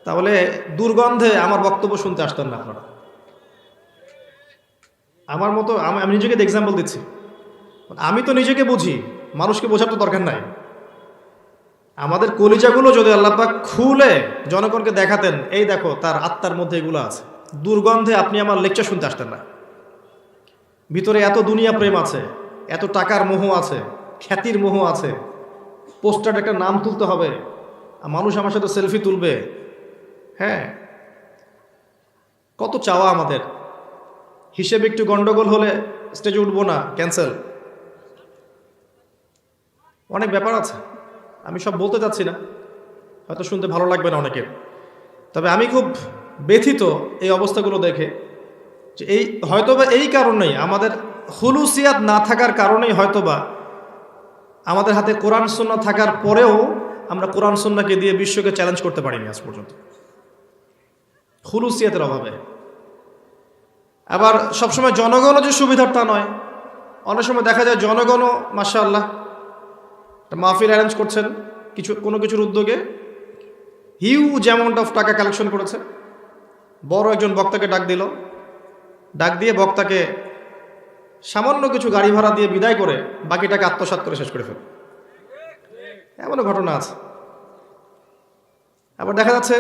তাহলে দুর্গন্ধে আমার বক্তব্য শুনতে আসতেন না আপনারা। আমার মতো আমি নিজেকে এক্সাম্পল দিচ্ছি, আমি তো নিজেকে বুঝি, মানুষকে বোঝার তো দরকার নাই। আমাদের কলিজাগুলো যদি আল্লাহ পাক খুলে জনগণকে দেখাতেন, এই দেখো তার আত্মার মধ্যে এগুলো আছে, দুর্গন্ধে আপনি আমার লেকচার শুনতে আসতেন না। ভিতরে এত দুনিয়া প্রেম আছে, এত টাকার মোহ আছে, খ্যাতির মোহ আছে, পোস্টার একটা নাম তুলতে হবে, মানুষ আমার সাথে সেলফি তুলবে, হ্যাঁ, কত চাওয়া আমাদের। হিসেবে একটু গন্ডগোল হলে স্টেজে উঠবো না, ক্যান্সেল, অনেক ব্যাপার আছে। আমি সব বলতে চাচ্ছি না, হয়তো শুনতে ভালো লাগবে না অনেকের। তবে আমি খুব ব্যথিত এই অবস্থাগুলো দেখে, যে এই হয়তোবা এই কারণেই, আমাদের হুলুসিয়াত না থাকার কারণেই হয়তোবা আমাদের হাতে কোরআন সুন্নাহ থাকার পরেও আমরা কোরআন সুন্নাহকে দিয়ে বিশ্বকে চ্যালেঞ্জ করতে পারিনি আজ পর্যন্ত, হুলুসিয়াতের অভাবে। আবার সবসময় জনগণও যে সুবিধার তা নয়, অনেক সময় দেখা যায় জনগণও মাশাআল্লাহ মাহফিল অ্যারেঞ্জ করছেন কোনো কিছুর উদ্যোগে, হিউজ অ্যামাউন্ট অফ টাকা কালেকশন করেছে, বড় একজন বক্তাকে ডাক দিয়ে বক্তাকে সামান্য কিছু গাড়ি ভাড়া দিয়ে বিদায় করে বাকি টাকা আত্মসাৎ করে শেষ করে ফেলে, এমনও ঘটনা আছে। আবার দেখা যাচ্ছে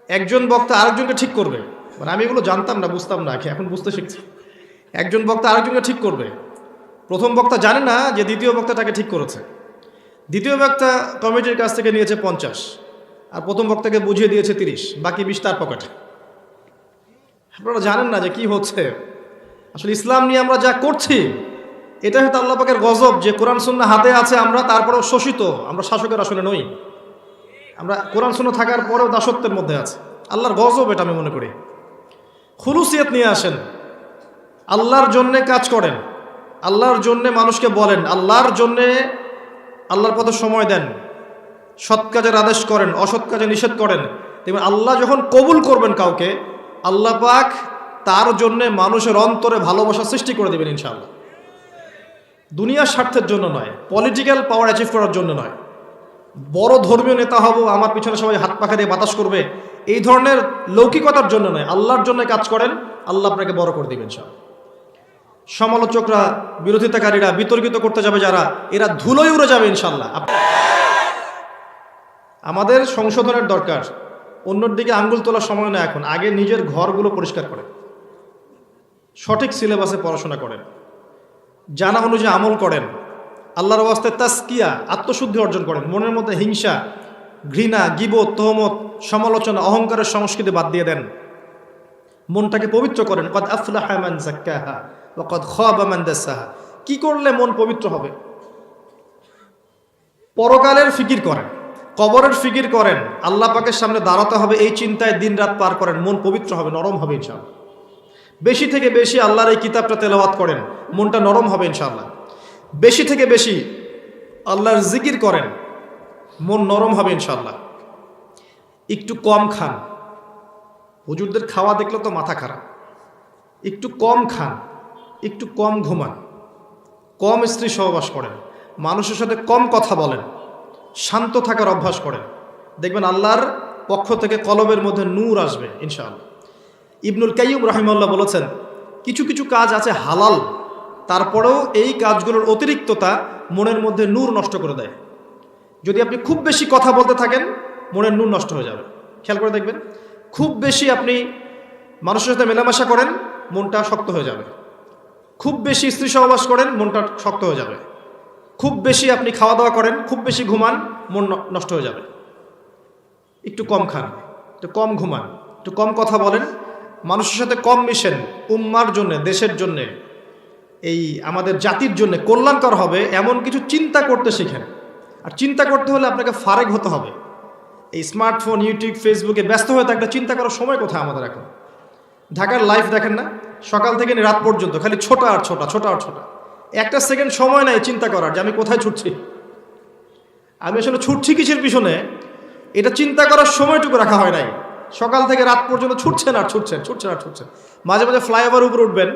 একজন বক্তা আরেকজনকে ঠিক করবে, মানে আমি এগুলো জানতাম না, বুঝতাম না, এখন বুঝতে শিখছি। একজন বক্তা আরেকজনকে ঠিক করবে, প্রথম বক্তা জানে না যে দ্বিতীয় বক্তা তাকে ঠিক করেছে। দ্বিতীয় বক্তা কমিটির কাছ থেকে নিয়েছে 50, আর প্রথম বক্তাকে বুঝিয়ে দিয়েছে 30, বাকি 20 তার পকেটে। আপনারা জানেন না যে কি হচ্ছে আসলে। ইসলাম নিয়ে আমরা যা করছি, এটা হয়তো আল্লাহ পাকের গজব যে কোরআন সুন্নাহ হাতে আছে, আমরা তারপরেও শোষিত, আমরা শাসকের আসলে নই, আমরা কোরআন সুন্নাহ থাকার পরেও দাসত্বের মধ্যে আছে। আল্লাহর গজব এটা আমি মনে করি। খুলুসিয়ত নিয়ে আসেন, আল্লাহর জন্যে কাজ করেন, আল্লাহর জন্যে মানুষকে বলেন, আল্লাহর জন্যে আল্লাহর পথে সময় দেন, সৎ কাজের আদেশ করেন, অসৎ কাজে নিষেধ করেন। দেখবেন আল্লাহ যখন কবুল করবেন কাউকে, আল্লাহ পাক তার জন্যে মানুষের অন্তরে ভালোবাসা সৃষ্টি করে দেবেন ইনশাআল্লাহ। দুনিয়ার স্বার্থের জন্য নয়, পলিটিক্যাল পাওয়ার অ্যাচিভ করার জন্য নয়, বড় ধর্মীয় নেতা হব, আমার পিছনে সবাই হাত পাখা দিয়ে বাতাস করবে, এই ধরনের লৌকিকতার জন্য নয়, আল্লাহর জন্য কাজ করেন, আল্লাহ আপনাকে বড় করে দেবেন ইনশাআল্লাহ। সমালোচকরা, বিরোধিতাকারীরা, বিতর্কিত করতে যাবে যারা, এরা ধুলোয় উড়ে যাবে ইনশাআল্লাহ। আমাদের সংশোধনের দরকার, অন্যর দিকে আঙ্গুল তোলার সময় না এখন। আগে নিজের ঘরগুলো পরিষ্কার করেন, সঠিক সিলেবাসে পড়াশোনা করেন, জানা অনুযায়ী আমল করেন, আল্লাহর ওয়াস্তে তাসকিয়া, আত্মশুদ্ধি অর্জন করেন, মনের মধ্যে হিংসা, ঘৃণা, গীবত, তহমত, সমালোচনা, অহংকারের সংস্কৃতি বাদ দিয়ে দেন, মনটাকে পবিত্র করেন। কদ আফলাহা মান যাক্কাহা ওয়া কদ খাবা মান দাসাহা। কি করলে মন পবিত্র হবে? পরকালের ফিকির করেন, কবরের ফিকির করেন, আল্লাহ পাকের সামনে দাঁড়াতে হবে, এই চিন্তায় দিনরাত পার করেন, মন পবিত্র হবে, নরম হবে ইনশাআল্লাহ। বেশি থেকে বেশি আল্লাহর এই কিতাবটা তেলাওয়াত করেন, মনটা নরম হবে ইনশাআল্লাহ। বেশি থেকে বেশি আল্লাহর জিকির করেন, মন নরম হবে ইনশাআল্লাহ। একটু কম খান, হুজুরদের খাওয়া দেখলে তো মাথা খারাপ। একটু কম খান, একটু কম ঘুমান, কম স্ত্রী সহবাস করেন, মানুষের সাথে কম কথা বলেন, শান্ত থাকার অভ্যাস করেন, দেখবেন আল্লাহর পক্ষ থেকে কলবের মধ্যে নূর আসবে ইনশাআল্লাহ। ইবনুল কাইয়্যিম রাহিমাহুল্লাহ বলেছেন, কিছু কিছু কাজ আছে হালাল, তারপরেও এই কাজগুলোর অতিরিক্ততা মনের মধ্যে নূর নষ্ট করে দেয়। যদি আপনি খুব বেশি কথা বলতে থাকেন, মনের নূর নষ্ট হয়ে যাবে। খেয়াল করে দেখবেন, খুব বেশি আপনি মানুষের সাথে মেলামেশা করেন, মনটা শক্ত হয়ে যাবে। খুব বেশি স্ত্রী সহবাস করেন, মনটা শক্ত হয়ে যাবে। খুব বেশি আপনি খাওয়া দাওয়া করেন, খুব বেশি ঘুমান, মন নষ্ট হয়ে যাবে। একটু কম খান, একটু কম ঘুমান, একটু কম কথা বলেন, মানুষের সাথে কম মিশেন, উম্মার জন্যে, দেশের জন্যে, এই আমাদের জাতির জন্য কল্যাণকর হবে এমন কিছু চিন্তা করতে শিখেন। আর চিন্তা করতে হলে আপনাকে ফারেক হতে হবে। এই স্মার্টফোন, ইউটিউব, ফেসবুকে ব্যস্ত হয়ে থাকলে চিন্তা করার সময় কোথায় আমাদের এখন? ঢাকার লাইফ দেখেন না, সকাল থেকে রাত পর্যন্ত খালি ছোটা আর ছোটা, ছোটা আর ছোটা। একটা সেকেন্ড সময় নাই চিন্তা করার যে আমি কোথায় ছুটছি, আমি আসলে ছুটছি কিসের পিছনে, এটা চিন্তা করার সময়টুকু রাখা হয় নাই। সকাল থেকে রাত পর্যন্ত ছুটছেন আর ছুটছেন, ছুটছেন আর ছুটছেন। মাঝে মাঝে ফ্লাইওভার উপরে উঠবেন,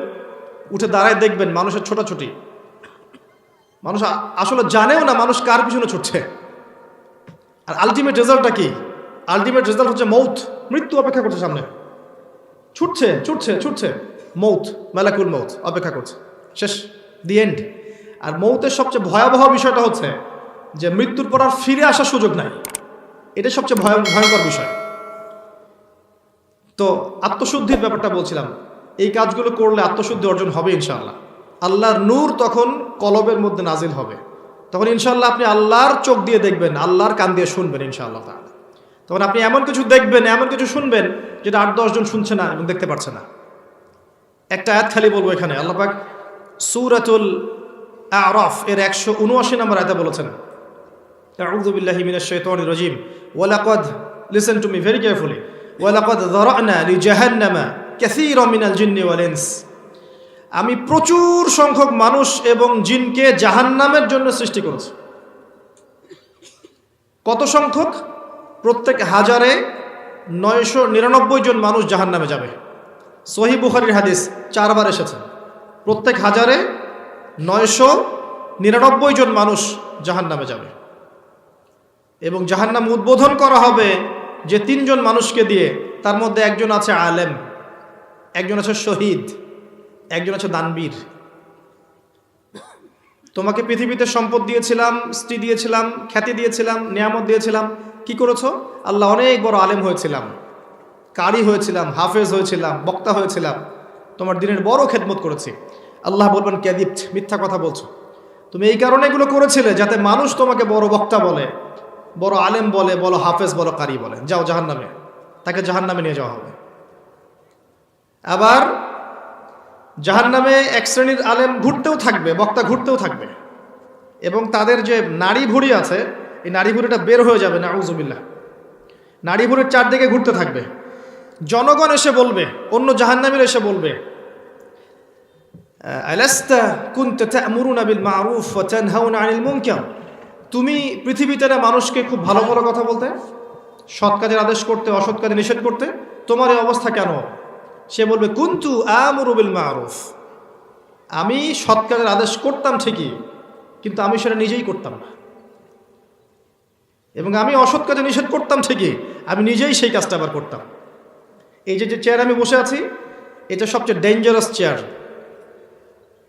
উঠে দাঁড়ায় দেখবেন মানুষের ছোটাছুটি। মানুষ আসলে জানেও না মানুষ কার পিছনে ছুটছে, আর আলটিমেট রেজাল্টটা কি? আলটিমেট রেজাল্ট হচ্ছে মৌত, মৃত্যু অপেক্ষা করছে সামনে, ছুটছে ছুটছে ছুটছে, মৌত, মালাকুল মৌত অপেক্ষা করছে, শেষ, দি এন্ড। আর মৌতের সবচেয়ে ভয়াবহ বিষয়টা হচ্ছে যে মৃত্যুর পর আর ফিরে আসার সুযোগ নাই, এটা সবচেয়ে ভয়ঙ্কর বিষয়। তো আত্মশুদ্ধির ব্যাপারটা বলছিলাম, এই কাজগুলো করলে আত্মশুদ্ধি অর্জন হবে ইনশাআল্লাহ। আল্লাহর নূর তখন কলবের মধ্যে নাজিল হবে, তখন ইনশাআল্লাহ আপনি আল্লাহর চোখ দিয়ে দেখবেন, আল্লাহর কান দিয়ে শুনবেন ইনশাআল্লাহ তাআলা। তখন আপনি এমন কিছু দেখবেন, এমন কিছু শুনবেন যেটা 8-10 জন শুনছে না এবং দেখতে পারছে না। একটা আয়াত খালি বলবো এখানে, আল্লাহ পাক সূরাতুল আ'রাফ এর 179 নম্বর আয়াতে বলেছেন, আউযু বিল্লাহি মিনাশ শাইতানির রাজীম, ওয়া লাকাদ, listen to me very carefully, ওয়া লাকাদ যারা'না লিজাহান্নামা কাসীরাম মিনাল জিন্নি ওয়াল ইনস। আমি প্রচুর সংখ্যক মানুষ এবং জিনকে জাহান্নামের জন্য সৃষ্টি করেছি। কত সংখ্যক? প্রত্যেক 1000-এ 999 জন মানুষ জাহান্নামে যাবে। সহিহ বুখারীর হাদিস 4 বার এসেছে, প্রত্যেক 1000-এ 999 জন মানুষ জাহান্নামে যাবে। এবং জাহান্নাম উদ্বোধন করা হবে যে 3 জন মানুষকে দিয়ে, তার মধ্যে একজন আছে আলেম, একজন আছে শহীদ, একজন আছে দানবীর। তোমাকে পৃথিবীতে সম্পদ দিয়েছিলাম, স্ত্রী দিয়েছিলাম, খ্যাতি দিয়েছিলাম, নিয়ামত দিয়েছিলাম, কি করেছো? আল্লাহ, অনেক বড় আলেম হয়েছিলাম, কারি হয়েছিলাম, হাফেজ হয়েছিলাম, বক্তা হয়েছিলাম, তোমার দিনের বড় খেদমত করেছি। আল্লাহ বলবেন, কাযিবত, মিথ্যা কথা বলছো, তুমি এই কারণে এগুলো করেছিলে যাতে মানুষ তোমাকে বড় বক্তা বলে, বড় আলেম বলে, বড় হাফেজ, বড় কারি বলে। যাও জাহান্নামে, তাকে জাহান্নামে নিয়ে যাওয়া হবে। আবার জাহান্নামে এক শ্রেণীর আলেম ঘুরতেও থাকবে, বক্তা ঘুরতেও থাকবে, এবং তাদের যে নাড়ি ভুঁড়ি আছে, এই নাড়ি ভুঁড়িটা বের হয়ে যাবে, নাউযুবিল্লাহ, নাড়ি ভুঁড়ির চারদিকে ঘুরতে থাকবে। জনগণ এসে বলবে, অন্য জাহান্নামীর এসে বলবে, আলাস্তা কুনতা তা'মুরুনা বিল মা'রুফ ওয়া তানহাউনা আনিল মুনকার, তুমি পৃথিবীতে না মানুষকে খুব ভালো ভালো কথা বলতে, সৎ কাজের আদেশ করতে, অসৎ কাজে নিষেধ করতে, তোমার এই অবস্থা কেন? সে বলবে, কুনতু আমুরু বিল মা'রুফ, আমি সৎ কাজের আদেশ করতাম ঠিকই, কিন্তু আমি সেটা নিজেই করতাম না, এবং আমি অসৎ কাজে নিষেধ করতাম ঠিকই, আমি নিজেই সেই কাজটা আবার করতাম। এই যে চেয়ার আমি বসে আছি, এটা সবচেয়ে ডেঞ্জারাস চেয়ার।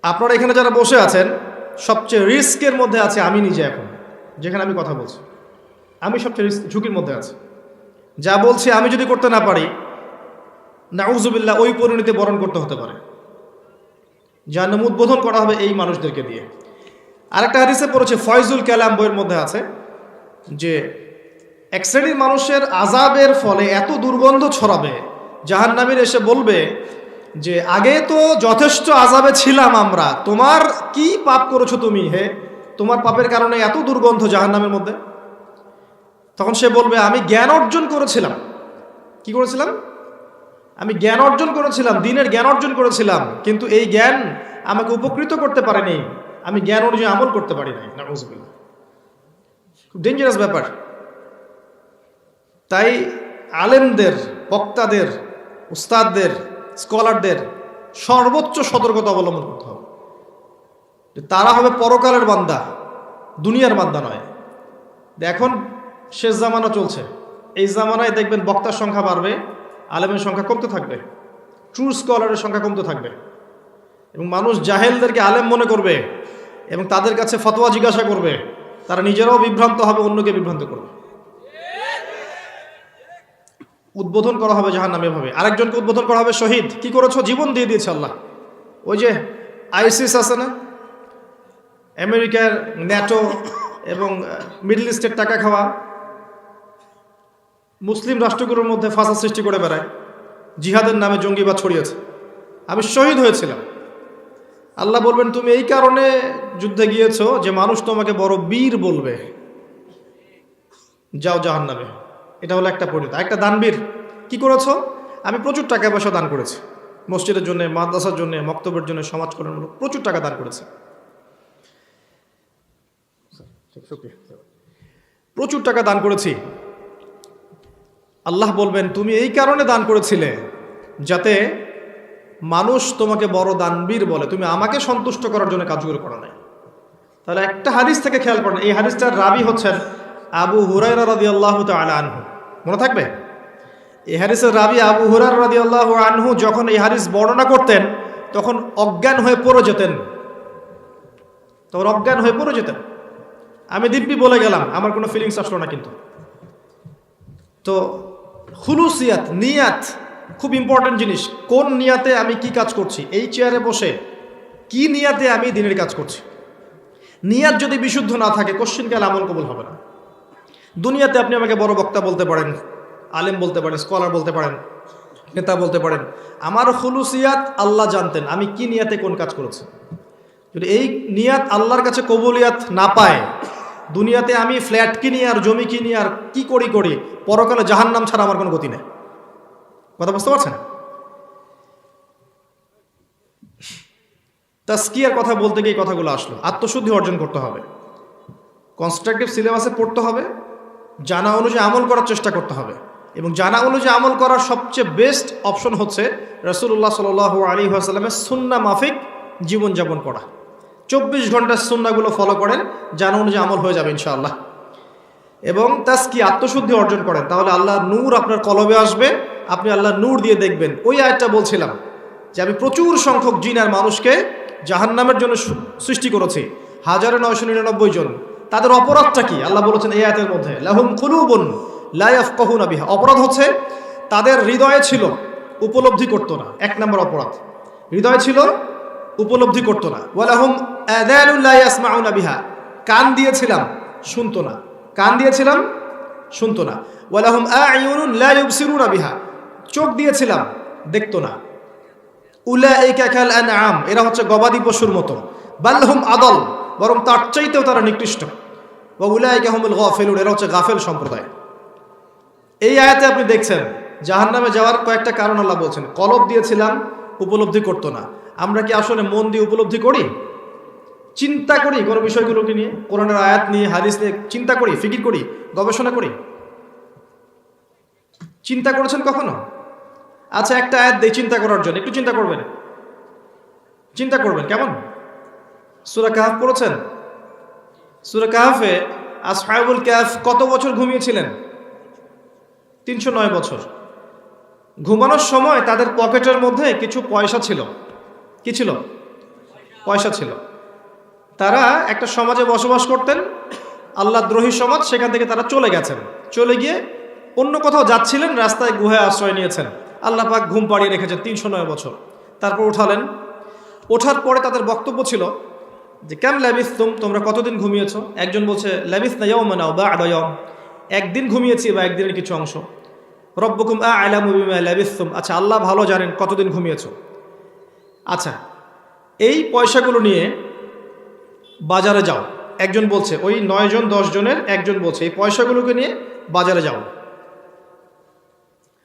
আপনারা এখানে যারা বসে আছেন, সবচেয়ে রিস্কের মধ্যে আছে আমি নিজে। এখন যেখানে আমি কথা বলছি, আমি সবচেয়ে ঝুঁকির মধ্যে আছি। যা বলছি আমি যদি করতে না পারি, নাউযুবিল্লাহ, ওই পরিণতি বরণ করতে হতে পারে। জাহান্নাম উদ্বোধন করা হবে এই মানুষদেরকে দিয়ে। আরেকটা হাদিসে পড়েছে, ফয়জুল কালাম বইয়ের মধ্যে আছে, যে এক শ্রেণীর মানুষের আযাবের ফলে এত দুর্গন্ধ ছড়াবে, জাহান্নামীর এসে বলবে যে আগে তো যথেষ্ট আযাবে ছিলাম আমরা, তোমার কি পাপ করেছো তুমি, হে, তোমার পাপের কারণে এত দুর্গন্ধ জাহান্নামের মধ্যে। তখন সে বলবে, আমি জ্ঞান অর্জন করেছিলাম। কি করেছিলাম? আমি জ্ঞান অর্জন করেছিলাম, দিনের জ্ঞান অর্জন করেছিলাম, কিন্তু এই জ্ঞান আমাকে উপকৃত করতে পারেনি, আমি জ্ঞান অনুযায়ী আমল করতে পারি নাই। নাউযুবিল্লাহ, খুব ডেঞ্জারাস ব্যাপার। তাই আলেমদের, বক্তাদের, উস্তাদদের, স্কলারদের সর্বোচ্চ সতর্কতা অবলম্বন করতে হবে। তারা হবে পরকালের বান্দা, দুনিয়ার বান্দা নয়। এখন শেষ জামানা চলছে, এই জামানায় দেখবেন বক্তার সংখ্যা বাড়বে, আলেমের সংখ্যা কমতে থাকবে, ট্রু স্কলারের সংখ্যা কমতে থাকবে, এবং মানুষ জাহেলদেরকে আলেম মনে করবে এবং তাদের কাছে ফতোয়া জিজ্ঞাসা করবে। তারা নিজেরাও বিভ্রান্ত হবে, অন্যকে বিভ্রান্ত করবে। উদ্বোধন করা হবে জাহান্নামে ভাবে। আরেকজনকে উদ্বোধন করা হবে শহীদ। কি করেছো? জীবন দিয়ে দিয়েছে আল্লাহ। ওই যে আইসিস আছে না, আমেরিকার, ন্যাটো এবং মিডল ইস্টের টাকা খাওয়া মুসলিম রাষ্ট্রগুলোর মধ্যে ফাসাদ সৃষ্টি করে বেড়ায়, জিহাদের নামে জঙ্গিবাদ ছড়িয়েছে। আমি শহীদ হয়েছিলাম। আল্লাহ বলবেন, তুমি এই কারণে যুদ্ধে গিয়েছো যে মানুষ তোমাকে বড় বীর বলবে, যাও জাহান্নামে। এটা হলো একটা পরিণতি। একটা দানবীর, কি করেছো? আমি প্রচুর টাকা পয়সা দান করেছি, মসজিদের জন্য, মাদ্রাসার জন্য, মক্তবের জন্য, সমাজ কল্যাণমূলক প্রচুর টাকা দান করেছি, প্রচুর টাকা দান করেছি। আল্লাহ বলবেন, তুমি এই কারণে দান করেছিলে যাতে মানুষ তোমাকে বড় দানবীর বলে, তুমি আমাকে সন্তুষ্ট করার জন্য কাজগুলো করা নাই। তাহলে একটা হাদিস থেকে খেয়াল করেন, এই হাদিসটার রাবি হচ্ছেন আবু হুরায়রা রাদিয়াল্লাহু তাআলা আনহু। মনে থাকবে? এই হাদিসের রাবি আবু হুরায়রা রাদিয়াল্লাহু আনহু যখন এই হাদিস বর্ণনা করতেন তখন অজ্ঞান হয়ে পড়ে যেতেন। আমি দিব্যি বলে গেলাম, আমার কোনো ফিলিংস আসলো না কিন্তু। তো খুলুসিয়াত, নিয়াত খুব ইম্পর্টেন্ট জিনিস। কোন নিয়াতে আমি কি কাজ করছি, এই চেয়ারে বসে কি নিয়াতে আমি দিনের কাজ করছি। নিয়াত যদি বিশুদ্ধ না থাকে কোশ্চিনকাল আমল কবুল হবে না। দুনিয়াতে আপনি আমাকে বড় বক্তা বলতে পারেন, আলেম বলতে পারেন, স্কলার বলতে পারেন, নেতা বলতে পারেন, আমার খুলুসিয়াত আল্লাহ জানতেন আমি কি নিয়াতে কোন কাজ করেছি। যদি এই নিয়াত আল্লাহর কাছে কবুলিয়াত না পায়, দুনিয়াতে আমি ফ্ল্যাট কিনি আর জমি কিনি আর কি করি, পরকালে জাহান্নাম ছাড়া আমার কোনো গতি নেই। কথা বুঝতে পারছেন? তাজকিয়ার কথা বলতে গিয়ে কথাগুলো আসলো। আত্মশুদ্ধি অর্জন করতে হবে, কনস্ট্রাকটিভ সিলেবাসে পড়তে হবে, জানা অনুযায়ী আমল করার চেষ্টা করতে হবে। এবং জানা অনুযায়ী আমল করার সবচেয়ে বেস্ট অপশন হচ্ছে রাসূলুল্লাহ সাল্লাল্লাহু আলাইহি ওয়াসাল্লামের সুন্নাহ মাফিক জীবনযাপন করা। 24 ঘন্টার সুন্নাহগুলো ফলো করেন, জানা অনুযায়ী আমল হয়ে যাবে ইনশাআল্লাহ। এবং তাজকিয়া, আত্মশুদ্ধি অর্জন করেন, তাহলে আল্লাহর নূর আপনার কলবে আসবে, আপনি আল্লাহর নূর দিয়ে দেখবেন। ওই আয়াতটা বলছিলাম যে আমি প্রচুর সংখ্যক জিন আর মানুষকে জাহান্নামের জন্য সৃষ্টি করেছি, 1999 জন। তাদের অপরাধটা কি আল্লাহ বলেছেন এই আয়াতের মধ্যে, লাহুম কুলুবুন লা ইয়াফকাহুনা বিহা। অপরাধ হচ্ছে তাদের হৃদয়ে ছিল, উপলব্ধি করতো না। 1 নম্বর অপরাধ, হৃদয় ছিল, উপলব্ধি করতো না। ওয়ালাহুম আযানুন লা ইয়াসমাউনা বিহা, কান দিয়েছিলাম শুনতো না, শুনতো না। ওয়ালাহুম আ'য়ুনুন লা ইউবসিরুনা বিহা, চোখ দিয়েছিলাম দেখতো না। উলাইকা কাল আনআম, এরা হচ্ছে গবাদি পশুর মতো। বাল হুম আদল, বরং তার চাইতেও তারা নিকৃষ্ট। ওয়া উলাইকা হুমুল গাফিলুন, এরা হচ্ছে গাফেল সম্প্রদায়। এই আয়াতে আপনি দেখছেন জাহান্নামে যাওয়ার কয়েকটা কারণ আল্লাহ বলছেন। কলব দিয়েছিলাম, উপলব্ধি করতো না। আমরা কি আসলে মন দিয়ে উপলব্ধি করি, চিন্তা করি কোনো বিষয়গুলোকে নিয়ে, কোরআনের আয়াত নিয়ে, হাদিস নিয়ে চিন্তা করি, ফিকির করি, গবেষণা করি? চিন্তা করেছেন কখনো? আচ্ছা, একটা আয়াত দেই চিন্তা করার জন্য, একটু চিন্তা করবেন কেমন? সূরা কাহফ পড়েছেন? সূরা কাহফে আসহাবুল কাহফ কত বছর ঘুমিয়েছিলেন? 309 বছর। ঘুমানোর সময় তাদের পকেটের মধ্যে কিছু পয়সা ছিল। কি ছিল? পয়সা ছিল। তারা একটা সমাজে বসবাস করতেন, আল্লাহদ্রোহী সমাজ, সেখান থেকে তারা চলে গেছেন। চলে গিয়ে অন্য কোথাও যাচ্ছিলেন, রাস্তায় গুহায় আশ্রয় নিয়েছেন। আল্লাহ পাক ঘুম পাড়িয়ে রেখেছেন 309 বছর। তারপর উঠালেন। ওঠার পরে তাদের বক্তব্য ছিল যে কাম লাবিসতুম, তোমরা কতদিন ঘুমিয়েছো? একজন বলছে লাবিসনা ইয়াওমান আও বা'দা ইয়াওম, একদিন ঘুমিয়েছি বা একদিনের কিছু অংশ। রব্বুকুম আ'লামু বিমা লাবিসতুম, আচ্ছা আল্লাহ ভালো জানেন কতদিন ঘুমিয়েছো। আচ্ছা, এই পয়সাগুলো নিয়ে বাজারে যাও। একজন বলছে, ওই 9 জন 10 জনের একজন বলছে এই পয়সাগুলোকে নিয়ে বাজারে যাও।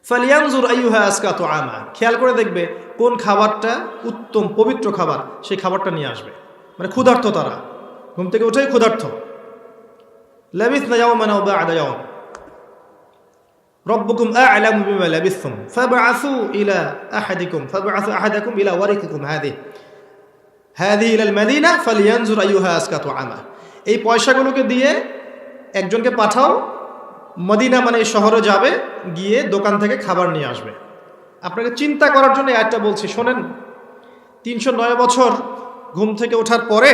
ফালিয়ানজুর আইয়ুহা আজকা তুআমা, খেয়াল করে দেখবে কোন খাবারটা উত্তম পবিত্র খাবার, সেই খাবারটা নিয়ে আসবে। মানে ক্ষুধার্ত, তারা ঘুম থেকে উঠেই ক্ষুধার্ত। লাবিসনা ইয়াওমান আও বা'দা ইয়াওম রব্বুকুম আ'লামু বিমা লাবিসতুম ফাবআসু আহাদাকুম ইলা ওয়ারিকিকুম হাদিহি ইলাল মাদিনা ফালিয়ানজুর আইয়ুহা আজকা তুআমা। এই পয়সাগুলোকে দিয়ে একজনকে পাঠাও, মদিনা মানে এই শহরে যাবে, গিয়ে দোকান থেকে খাবার নিয়ে আসবে। আপনাকে চিন্তা করার জন্য একটা বলছি, শোনেন। 309 বছর ঘুম থেকে ওঠার পরে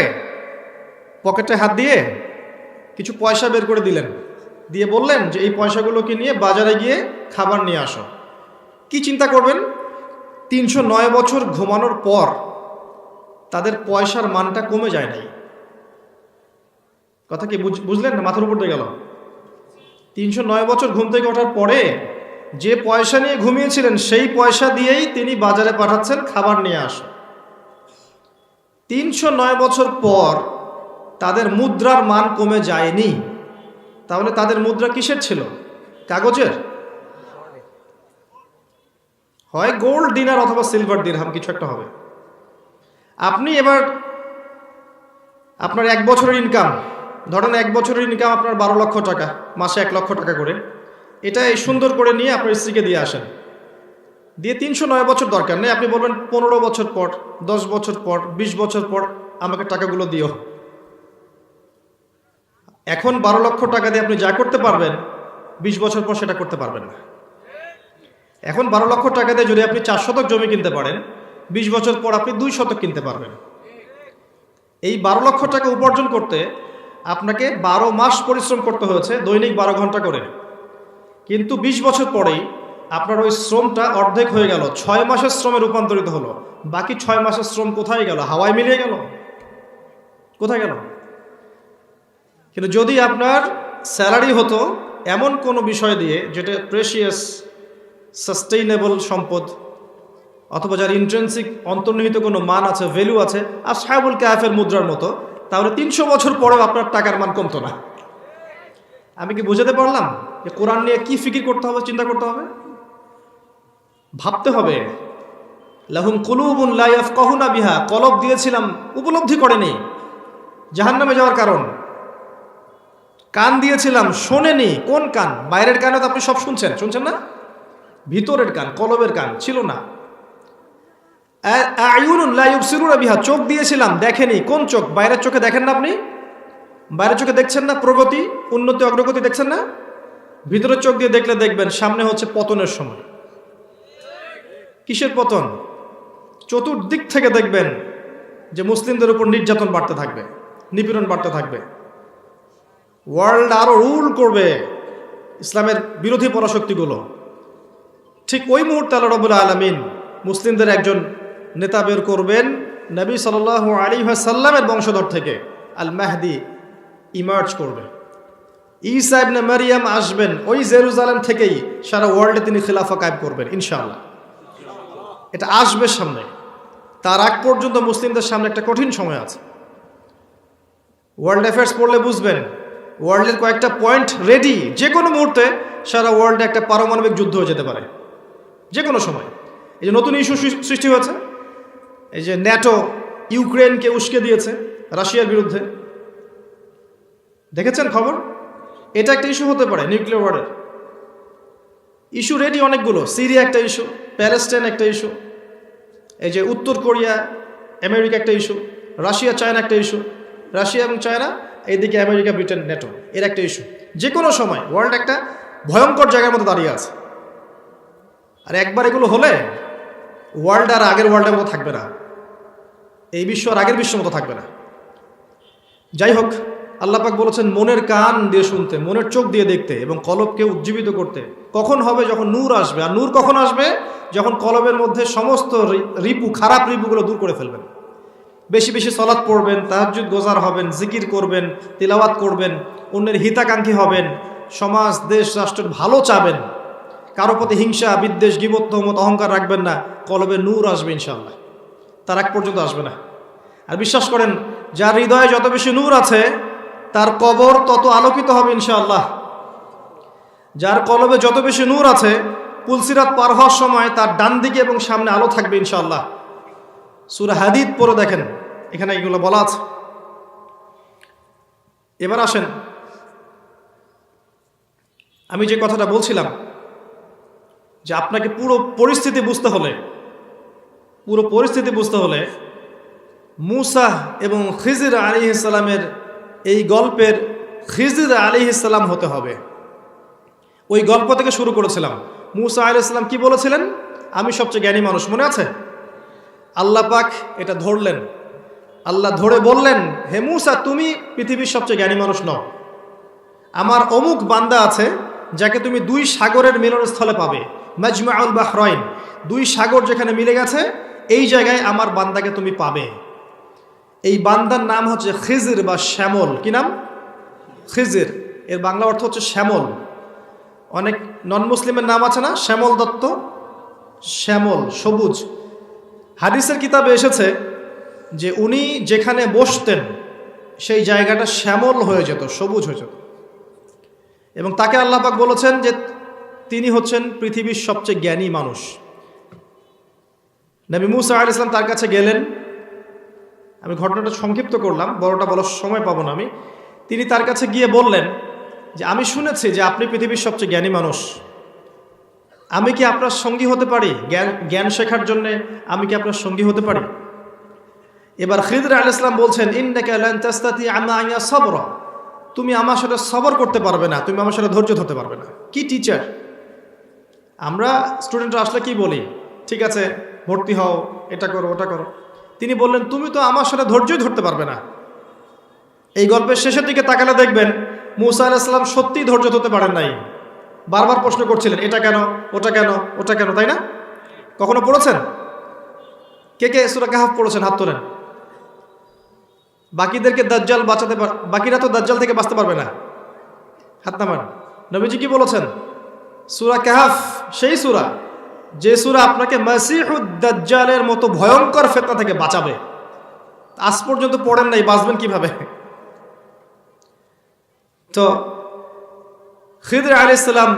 পকেটে হাত দিয়ে কিছু পয়সা বের করে দিলেন, দিয়ে বললেন যে এই পয়সাগুলোকে নিয়ে বাজারে গিয়ে খাবার নিয়ে আসো। কি চিন্তা করবেন? 309 বছর ঘুমানোর পর তাদের পয়সার মানটা কমে যায় নাই। কথা কি বুঝলেন না? মাথার উপর দিয়ে গেল। 309 বছর ঘুম থেকে ওঠার পরে যে পয়সা নিয়ে ঘুমিয়েছিলেন সেই পয়সা দিয়েই তিনি বাজারে পাঠাচ্ছেন খাবার নিয়ে আসো। 309 বছর পর তাদের মুদ্রার মান কমে যায়নি। তাহলে তাদের মুদ্রা কিসের ছিল? কাগজের? হয় গোল্ড দিনার অথবা সিলভার দিরহাম, কিছু একটা হবে। আপনি এবার আপনার 1 বছরের ইনকাম, ধরেন 1 বছরের ইনকাম আপনার 12 লক্ষ টাকা, মাসে 1 লক্ষ টাকা করে, এটা এই সুন্দর করে নিয়ে আপনার স্ত্রীকে দিয়ে আসেন। দিয়ে 309 বছর দরকার নেই, আপনি বলবেন 15 বছর পর, 10 বছর পর, 20 বছর পর আমাকে টাকাগুলো দিও। এখন 12 লক্ষ টাকা দিয়ে আপনি যা করতে পারবেন 20 বছর পর সেটা করতে পারবেন না। এখন 12 লক্ষ টাকা দিয়ে যদি আপনি 4 শতক জমি কিনতে পারেন, 20 বছর পর আপনি 2 শতক কিনতে পারবেন। এই 12 লক্ষ টাকা উপার্জন করতে আপনাকে 12 মাস পরিশ্রম করতে হয়েছে, দৈনিক 12 ঘন্টা করে। কিন্তু 20 বছর পরেই আপনার ওই শ্রমটা অর্ধেক হয়ে গেল, 6 মাসের শ্রমে রূপান্তরিত হলো। বাকি 6 মাসের শ্রম কোথায় গেল? হাওয়ায় মিলিয়ে গেল। কোথায় গেল? কিন্তু যদি আপনার স্যালারি হতো এমন কোনো বিষয় দিয়ে যেটা প্রেশিয়াস সাস্টেইনেবল সম্পদ, অথবা যার ইন্ট্রেন্সিক অন্তর্নিহিত কোনো মান আছে, ভ্যালু আছে, আসহাবুল কাহফের মুদ্রার মতো, তাহলে 300 বছর পরেও আপনার টাকার মান কমতো না। আমি কি বুঝাতে পারলাম যে কোরআন নিয়ে কি ফিকির করতে হবে, চিন্তা করতে হবে, ভাবতে হবে। লাহুম কুলুবুন লা ইয়াফকাহুনা বিহা, কলব দিয়েছিলাম উপলব্ধি করেনি, জাহান্নামে যাওয়ার কারণ। কান দিয়েছিলাম শোনেনি। কোন কান? বাইরের কানে তো আপনি সব শুনছেন না? ভিতরের কান, কলবের কান ছিল না। আয়ুনুন লা ইউবসিরুনা বিহা, চোখ দিয়েছিলাম দেখেনি। কোন চোখ? বাইরের চোখে দেখেন না আপনি? বাইরের চোখে দেখছেন না প্রগতি, উন্নতি, অগ্রগতি দেখছেন না? ভিতরের চোখ দিয়ে দেখলে দেখবেন সামনে হচ্ছে পতনের সময়। কিসের পতন? চতুর্দিক থেকে দেখবেন যে মুসলিমদের উপর নির্যাতন বাড়তে থাকবে, নিপীড়ন বাড়তে থাকবে, ওয়ার্ল্ড আরো রুল করবে ইসলামের বিরোধী পরাশক্তিগুলো। ঠিক ওই মুহূর্তে আল্লাহ রাব্বুল আলামিন মুসলিমদের একজন নেতা বের করবেন, নবী সাল্লাল্লাহু আলাইহি ওয়াসাল্লামের বংশধর থেকে। আল মাহদি ইমার্জ করবে। ঈসা ইবনে মারিয়াম আসবেন ওই জেরুজালেম থেকেই, সারা ওয়ার্ল্ডে তিনি খিলাফা কায়েম করবেন ইনশাআল্লাহ। এটা আসবে সামনে। তার আগ পর্যন্ত মুসলিমদের সামনে একটা কঠিন সময় আছে। ওয়ার্ল্ড অ্যাফেয়ার্স পড়লে বুঝবেন, ওয়ার্ল্ডের কয়েকটা পয়েন্ট রেডি। যে কোনো মুহূর্তে সারা ওয়ার্ল্ডে একটা পারমাণবিক যুদ্ধ হয়ে যেতে পারে, যে কোনো সময়। এই যে নতুন ইস্যু সৃষ্টি হয়েছে, এই যে ন্যাটো ইউক্রেনকে উস্কে দিয়েছে রাশিয়ার বিরুদ্ধে, দেখেছেন খবর? এটা একটা ইস্যু হতে পারে, নিউক্লিয়ার ওয়ারের ইস্যু রেডি অনেকগুলো। সিরিয়া একটা ইস্যু, প্যালেস্টাইন একটা ইস্যু, এই যে উত্তর কোরিয়া আমেরিকা একটা ইস্যু, রাশিয়া চায়না একটা ইস্যু, রাশিয়া এবং চায়না, এইদিকে আমেরিকা ব্রিটেন নেটো, এর একটা ইস্যু। যে কোনো সময় ওয়ার্ল্ড একটা ভয়ঙ্কর জায়গার মধ্যে দাঁড়িয়ে আছে। আর একবার এগুলো হলে ওয়ার্ল্ড আর আগের ওয়ার্ল্ডের মতো থাকবে না, এই বিশ্ব আর আগের বিশ্বের মতো থাকবে না। যাই হোক, আল্লাহ পাক বলেছেন মনের কান দিয়ে শুনতে, মনের চোখ দিয়ে দেখতে এবং কলবকে উজ্জীবিত করতে। কখন হবে? যখন নূর আসবে। আর নূর কখন আসবে? যখন কলবের মধ্যে সমস্ত রিপু, খারাপ রিপুগুলো দূর করে ফেলবেন। বেশি বেশি সালাত পড়বেন, তাহাজ্জুদ গোজার হবেন, জিকির করবেন, তিলাওয়াত করবেন, অন্যের হিতাকাঙ্ক্ষী হবেন, সমাজ দেশ রাষ্ট্রের ভালো চাবেন, কারো প্রতি হিংসা বিদ্বেষ গীবত তহমত অহংকার রাখবেন না। কলবে নূর আসবে ইনশাআল্লাহ, তার আগ পর্যন্ত আসবে না। আর বিশ্বাস করেন, যার হৃদয়ে যত বেশি নূর আছে তার কবর তত আলোকিত হবে ইনশাআল্লাহ। যার কলবে যত বেশি নূর আছে, পুলসিরাত পার হওয়ার সময় তার ডান দিকে এবং সামনে আলো থাকবে ইনশাআল্লাহ। সূরা হাদিদ পড়ে দেখেন, এখানে এগুলো বলা আছে। এবার আসেন, আমি যে কথাটা বলছিলাম যে আপনাকে পুরো পরিস্থিতি বুঝতে হলে মূসা এবং খিজির আলাইহিস সালামের এই গল্পের খিজির আলাইহিস সালাম হতে হবে। ওই গল্প থেকে শুরু করেছিলাম। মূসা আলাইহিস সালাম কি বলেছিলেন? আমি সবচেয়ে জ্ঞানী মানুষ, মনে আছে? আল্লাহ পাক এটা ধরলেন। আল্লাহ ধরে বললেন, হে মূসা, তুমি পৃথিবীর সবচেয়ে জ্ঞানী মানুষ নও। আমার অমুক বান্দা আছে যাকে তুমি 2 সাগরের মিলনস্থলে পাবে, মাজমাউল বাহরাইন, 2 সাগর যেখানে মিলে গেছে, এই জায়গায় আমার বান্দাকে তুমি পাবে। এই বান্দার নাম হচ্ছে খিজির বা শ্যামল। কি নাম? খিজির। এর বাংলা অর্থ হচ্ছে শ্যামল। অনেক নন মুসলিমের নাম আছে না, শ্যামল দত্ত, শ্যামল, সবুজ। হাদিসের কিতাবে এসেছে যে উনি যেখানে বসতেন সেই জায়গাটা শ্যামল হয়ে যেত, সবুজ হয়ে যেত। এবং তাকে আল্লাহ পাক বলেছেন যে তিনি হচ্ছেন পৃথিবীর সবচেয়ে জ্ঞানী মানুষ। নবী মূসা আলাইহিস সালাম তার কাছে গেলেন। আমি ঘটনাটা সংক্ষিপ্ত করলাম, বড়টা বলার সময় পাবো না আমি। তিনি তার কাছে গিয়ে বললেন যে আমি শুনেছি যে আপনি পৃথিবীর সবচেয়ে জ্ঞানী মানুষ, আমি কি আপনার সঙ্গী হতে পারি? জ্ঞান শেখার জন্যে আমি কি আপনার সঙ্গী হতে পারি? এবার খিদর আলাইহিস সালাম বলছেন, ইন্নাকা লান তাস্তাতি মাইয়া সাবরা, তুমি আমার সাথে সবর করতে পারবে না, তুমি আমার সাথে ধৈর্য ধরতে পারবে না। কি টিচার! আমরা স্টুডেন্টরা আসলে কি বলি, ঠিক আছে ভর্তি হও, এটা করো ওটা করো। তিনি বললেন তুমি তো আমার সাথে ধৈর্যই ধরতে পারবে না। এই গল্পের শেষের দিকে তাকালে দেখবেন মুসা আলাইহিস সালাম সত্যিই ধৈর্য ধরতে পারেন নাই। বারবার প্রশ্ন করছিলেন, এটা কেন, ওটা কেন, ওটা কেন, তাই না? কখনো পড়েছেন? কে কে সূরা কাহফ পড়েছেন? হাত তোলেন। বাকিদেরকে দাজ্জাল বাঁচাতে বাকিরা তো দাজ্জাল থেকে বাঁচতে পারবে না, হাত নামান। নবীজি কি বলেছেন? সূরা কাহফ সেই সূরা যে সূরা আপনাকে মাসিহুদ দাজ্জালের মতো ভয়ঙ্কর ফিতনা থেকে বাঁচাবে। আজ পর্যন্ত পড়েন নাই, বাঁচবেন কিভাবে? তো খিদর আলাইহিস সালাম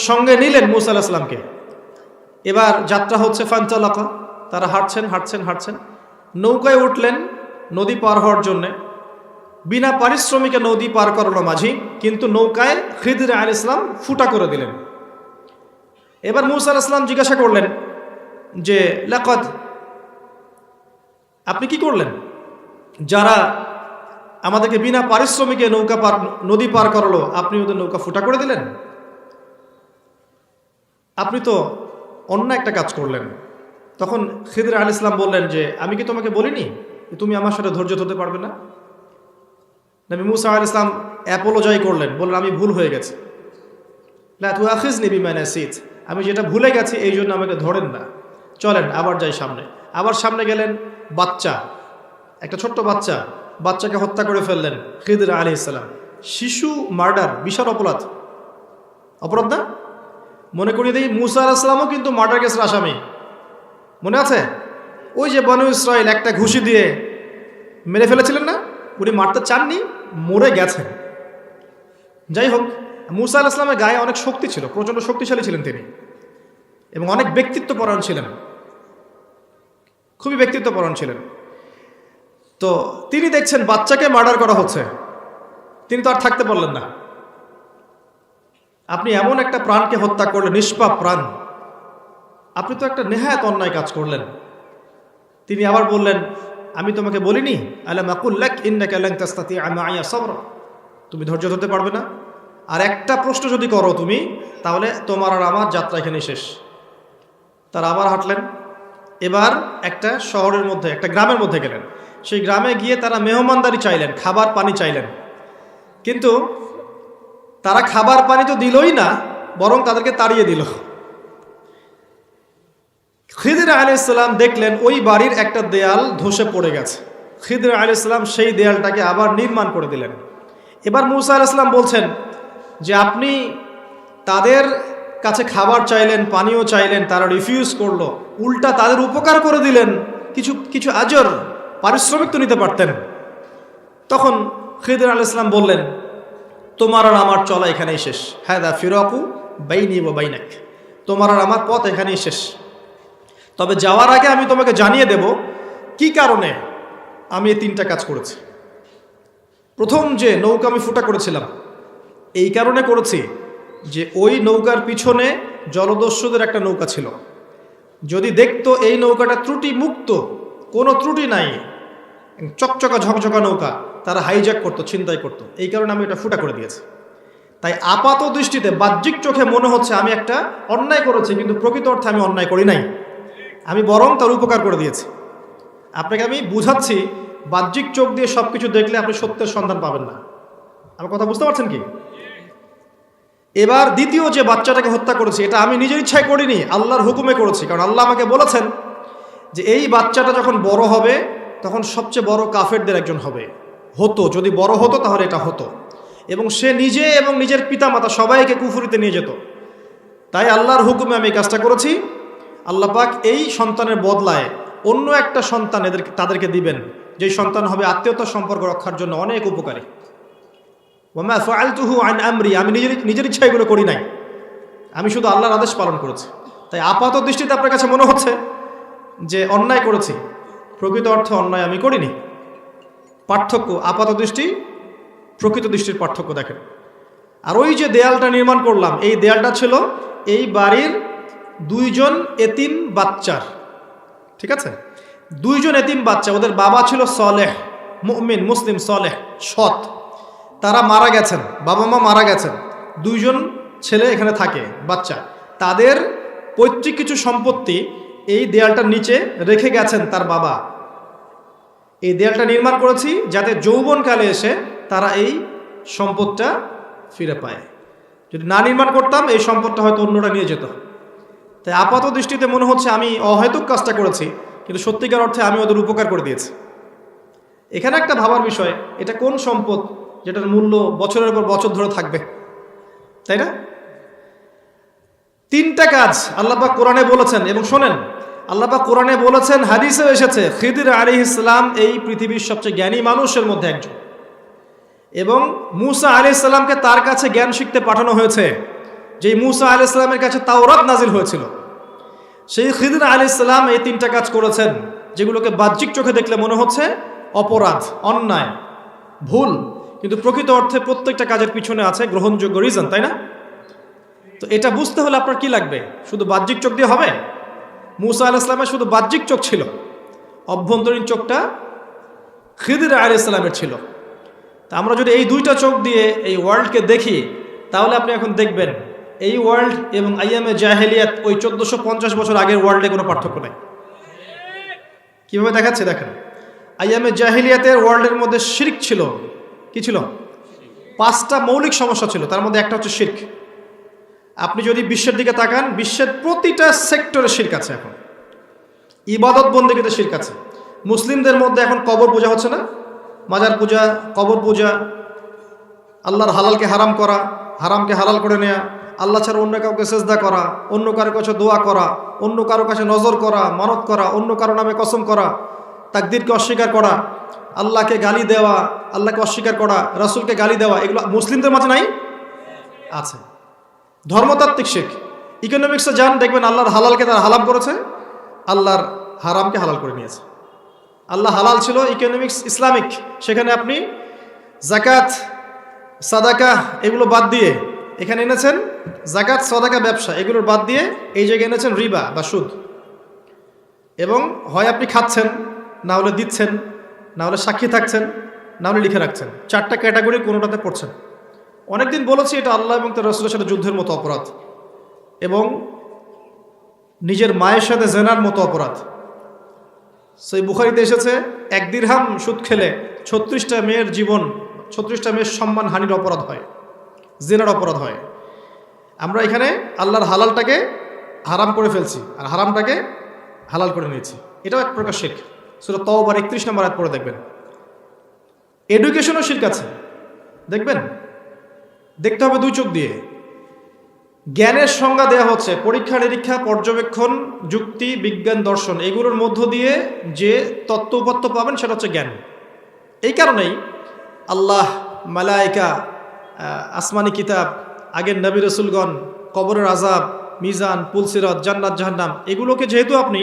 সঙ্গে নিলেন মুসা আলাইহিস সালামকে। এবার যাত্রা হচ্ছে ফানতালাকা, তারা হাঁটছেন হাঁটছেন হাঁটছেন, নৌকায় উঠলেন নদী পার হওয়ার জন্যে। বিনা পারিশ্রমিকে নদী পার করালো মাঝি, কিন্তু নৌকায় খিদর আলাইহিস সালাম ফুটা করে দিলেন। এবার মুসা আলাইহিস সালাম জিজ্ঞাসা করলেন যে লাকাদ, আপনি কি করলেন? যারা আমাদেরকে বিনা পারিশ্রমিকে নদী পার করালো, আপনি ওদের নৌকা ফুটা করে দিলেন? আপনি তো অন্য একটা কাজ করলেন। তখন খিদর আলাইহিস সালাম বললেন যে আমি কি তোমাকে বলিনি তুমি আমার সাথে ধৈর্য ধরতে পারবে না? নবী মুসা আলাইহিস সালাম অ্যাপোলোজাই করলেন, বললেন আমি ভুল হয়ে গেছে, লা তুআখিজনি বিমা নাসিত, আমি যেটা ভুলে গেছি এই জন্য আমাকে ধরেন না, চলেন আবার যাই সামনে। আবার সামনে গেলেন, বাচ্চা, একটা ছোট্ট বাচ্চাকে হত্যা করে ফেললেন খিদর আলাইহিস সালাম। শিশু মার্ডার বিশাল অপরাধ না? মনে করিয়ে দিই মুসা আলাইহিস সালামও কিন্তু মার্ডার কেসের আসামি, মনে আছে? ওই যে বনু ইসরাইল একটা ঘুষি দিয়ে মেরে ফেলেছিলেন না, উনি মারতে চাননি, মরে গেছেন। যাই হোক, মুসা আলাইহিস সালামের গায়ে অনেক শক্তি ছিল, প্রচণ্ড শক্তিশালী ছিলেন তিনি, এবং অনেক ব্যক্তিত্বপরায়ণ ছিলেন, খুবই ব্যক্তিত্বপরায়ণ ছিলেন। তো তিনি দেখছেন বাচ্চাকে মার্ডার করা হচ্ছে, তিনি তো আর থাকতে পারলেন না। আপনি এমন একটা প্রাণকে হত্যা করলেন, নিষ্পাপ প্রাণ, আপনি তো একটা নেহায়েত অন্যায় কাজ করলেন। তিনি আবার বললেন আমি তোমাকে বলিনি আলাম আকুল লাক ইন্নাকা লান তাস্তাতিআ মা'ইয়া সাবরা, তুমি ধৈর্য ধরতে পারবে না? আর একটা প্রশ্ন যদি করো তুমি, তাহলে তোমার আর আমার যাত্রা এখানে শেষ। তারা আবার হাঁটলেন। এবার একটা শহরের মধ্যে, একটা গ্রামের মধ্যে গেলেন। সেই গ্রামে গিয়ে তারা মেহমানদারি চাইলেন, খাবার পানি চাইলেন, কিন্তু তারা খাবার পানি তো দিলই না, বরং তাদেরকে তাড়িয়ে দিল। খিদর আলাইহিস সালাম দেখলেন ওই বাড়ির একটা দেয়াল ধসে পড়ে গেছে। খিদর আলাইহিস সালাম সেই দেয়ালটাকে আবার নির্মাণ করে দিলেন। এবার মুসা আলাইহিস সালাম বলছেন যে আপনি তাদের কাছে খাবার চাইলেন, পানিও চাইলেন, তারা রিফিউজ করলো, উল্টা তাদের উপকার করে দিলেন, কিছু আজর পারিশ্রমিক তো নিতে পারতেন। তখন খিদর আলাইহিস সালাম বললেন তোমার আর আমার চলা এখানেই শেষ, হাদা ফিরাকু বাইনি ওয়া বাইনাক, তোমার আর আমার পথ এখানেই শেষ। তবে যাওয়ার আগে আমি তোমাকে জানিয়ে দেব কি কারণে আমি এই তিনটা কাজ করেছি। প্রথম যে নৌকা আমি ফুটা করেছিলাম, এই কারণে করেছি যে ওই নৌকার পিছনে জলদস্যুদের একটা নৌকা ছিল, যদি দেখতো এই নৌকাটা ত্রুটি মুক্ত, কোনো ত্রুটি নাই, চকচকা ঝকঝকা নৌকা, তারা হাইজ্যাক করতো, ছিনতাই করতো, এই কারণে আমি এটা ফুটা করে দিয়েছি। তাই আপাত দৃষ্টিতে বাহ্যিক চোখে মনে হচ্ছে আমি একটা অন্যায় করেছি, কিন্তু প্রকৃত অর্থে আমি অন্যায় করি নাই, আমি বরং তার উপকার করে দিয়েছি। আপনাকে আমি বুঝাচ্ছি, বাহ্যিক চোখ দিয়ে সব কিছু দেখলে আপনি সত্যের সন্ধান পাবেন না। আমার কথা বুঝতে পারছেন কি? এবার দ্বিতীয় যে বাচ্চাটাকে হত্যা করেছি, এটা আমি নিজের ইচ্ছায় করিনি, আল্লাহর হুকুমে করেছি। কারণ আল্লাহ আমাকে বলেছেন যে এই বাচ্চাটা যখন বড় হবে তখন সবচেয়ে বড় কাফেরদের একজন হবে, হতো, যদি বড় হতো তাহলে এটা হতো, এবং সে নিজে এবং নিজের পিতামাতা সবাইকে কুফরিতে নিয়ে যেত। তাই আল্লাহর হুকুমে আমি এই কাজটা করেছি। আল্লাহ পাক এই সন্তানের বদলায় অন্য একটা সন্তান তাদেরকে দিবেন, যেই সন্তান হবে আত্মীয়তার সম্পর্ক রক্ষার জন্য অনেক উপকারী। ওয়ামা ফাআলতুহু আন আমরি, আমি নিজের ইচ্ছা এগুলো করি নাই, আমি শুধু আল্লাহর আদেশ পালন করেছি। তাই আপাত দৃষ্টিতে আপনার কাছে মনে হচ্ছে যে অন্যায় করেছি, প্রকৃত অর্থে অন্যায় আমি করিনি। পার্থক্য আপাত দৃষ্টি প্রকৃত দৃষ্টির পার্থক্য দেখেন। আর ওই যে দেয়ালটা নির্মাণ করলাম, এই দেয়ালটা ছিল এই বাড়ির দুইজন এতিম বাচ্চার, ঠিক আছে, দুইজন এতিম বাচ্চা, ওদের বাবা ছিল সলেহ, মুমিন, মুসলিম, সলেহ, সৎ। তারা মারা গেছেন, বাবা মা মারা গেছেন, দুইজন ছেলে এখানে থাকে, বাচ্চা, তাদের পৈতৃক কিছু সম্পত্তি এই দেয়ালটার নিচে রেখে গেছেন তার বাবা। এই দেয়ালটা নির্মাণ করেছি যাতে যৌবনকালে এসে তারা এই সম্পদটা ফিরে পায়। যদি না নির্মাণ করতাম এই সম্পদটা হয়তো অন্যরা নিয়ে যেত। তাই আপাত দৃষ্টিতে মনে হচ্ছে আমি অহেতুক কাজটা করেছি, কিন্তু সত্যিকার অর্থে আমি ওদের উপকার করে দিয়েছি। এখানে একটা ভাবার বিষয়, এটা কোন সম্পদ যেটার মূল্য বছরের পর বছর ধরে থাকবে, তাই না? তিনটা কাজ আল্লাহ পাক কোরআনে বলেছেন, এবং শোনেন, আল্লাহ পাক কোরআনে বলেছেন, হাদিসেও এসেছে, খিদির আলাইহিস সালাম এই পৃথিবীর সবচেয়ে জ্ঞানী মানুষের মধ্যে একজন, এবং মূসা আলাইহিস সালামকে তার কাছে জ্ঞান শিখতে পাঠানো হয়েছে। যেই মূসা আলাইহিস সালামের কাছে তাওরাত নাজিল হয়েছিল, সেই খিদির আলাইহিস সালাম এই তিনটা কাজ করেছেন, যেগুলোকে বাহ্যিক চোখে দেখলে মনে হচ্ছে অপরাধ, অন্যায়, ভুল, কিন্তু প্রকৃত অর্থে প্রত্যেকটা কাজের পিছনে আছে গ্রহণযোগ্য রিজন, তাই না? তো এটা বুঝতে হলে আপনার কি লাগবে? শুধু বাহ্যিক চোখ দিয়ে হবে? মূসা আলাইহিস সালামের শুধু বাহ্যিক চোখ ছিল, অভ্যন্তরীণ চোখটা খিদির আলাইহিস সালামের ছিল। তা আমরা যদি এই দুইটা চোখ দিয়ে এই ওয়ার্ল্ডকে দেখি, তাহলে আপনি এখন দেখবেন এই ওয়ার্ল্ড এবং আইয়ামে জাহেলিয়াত, ওই 1450 বছর আগের ওয়ার্ল্ডে কোনো পার্থক্য নেই। কিভাবে দেখাচ্ছে দেখেন। আইয়ামে জাহেলিয়াতের ওয়ার্ল্ডের মধ্যে শিরক ছিল। কি ছিল? 5টা মৌলিক সমস্যা ছিল, তার মধ্যে একটা হচ্ছে শিরক। আপনি যদি বিশ্বের দিকে তাকান, বিশ্বের প্রতিটা সেক্টরে শিরক আছে। এখন ইবাদত বন্দেগীতে শিরক আছে। মুসলিমদের মধ্যে এখন কবর পূজা হচ্ছে না? মাজার পূজা, কবর পূজা, আল্লাহর হালালকে হারাম করা, হারামকে হালাল করে নেয়া, আল্লাহ ছাড়া অন্য কাউকে সেজদা করা, অন্য কারো কাছে দোয়া করা, অন্য কারো কাছে নজর করা, মানত করা, অন্য কারো নামে কসম করা, তাকদীরকে অস্বীকার করা, আল্লাহকে গালি দেওয়া, আল্লাহকে অস্বীকার করা, রাসূলকে গালি দেওয়া, এগুলো মুসলিমদের মাঝে নাই? আছে। ধর্মতাত্ত্বিক শিরক। ইকোনমিক্সে যান, দেখবেন আল্লাহর হালালকে তারা হারাম করেছে, আল্লাহর হারামকে হালাল করে নিয়েছে। আল্লাহ হালাল ছিল ইকোনমিক্স ইসলামিক, সেখানে আপনি যাকাত, সাদাকা এগুলো বাদ দিয়ে এখানে এনেছেন যাকাত, সাদাকা, ব্যবসা, এগুলোর বাদ দিয়ে এই জায়গায় এনেছেন রিবা বা সুদ। এবং হয় আপনি খাচ্ছেন, না হলে দিচ্ছেন, না হলে সাক্ষী থাকছেন, না হলে লিখে রাখছেন। 4টা ক্যাটাগরি কোনোটাতে পড়ছেন। অনেকদিন বলেছি এটা আল্লাহ এবং তার রাসূলের সাথে যুদ্ধের মতো অপরাধ, এবং নিজের মায়ের সাথে জেনার মতো অপরাধ। সেই বুখারীতে এসেছে, 1 দিরহাম সুদ খেলে 36টা মেয়ের জীবন, 36টা মেয়ের সম্মান হানির অপরাধ হয়, জেনার অপরাধ হয়। আমরা এখানে আল্লাহর হালালটাকে হারাম করে ফেলছি, আর হারামটাকে হালাল করে নিয়েছি। এটাও এক প্রকার শিরক। সূরা তাওবার 31 নম্বর আয়াত পড়ে দেখবেন। এডুকেশনও শিরক আছে, দেখবেন, দেখতে হবে 2 চোখ দিয়ে। জ্ঞানের সংজ্ঞা দেওয়া হচ্ছে পরীক্ষা নিরীক্ষা, পর্যবেক্ষণ, যুক্তি, বিজ্ঞান, দর্শন, এগুলোর মধ্য দিয়ে যে তত্ত্ব উপাত্ত পাবেন সেটা হচ্ছে জ্ঞান। এই কারণেই আল্লাহ, মালায়েকা, আসমানি কিতাব, আগের নবী রাসূলগণ, কবরের আযাব, মিজান, পুলসিরাত, জান্নাত জাহান্নাম, এগুলোকে যেহেতু আপনি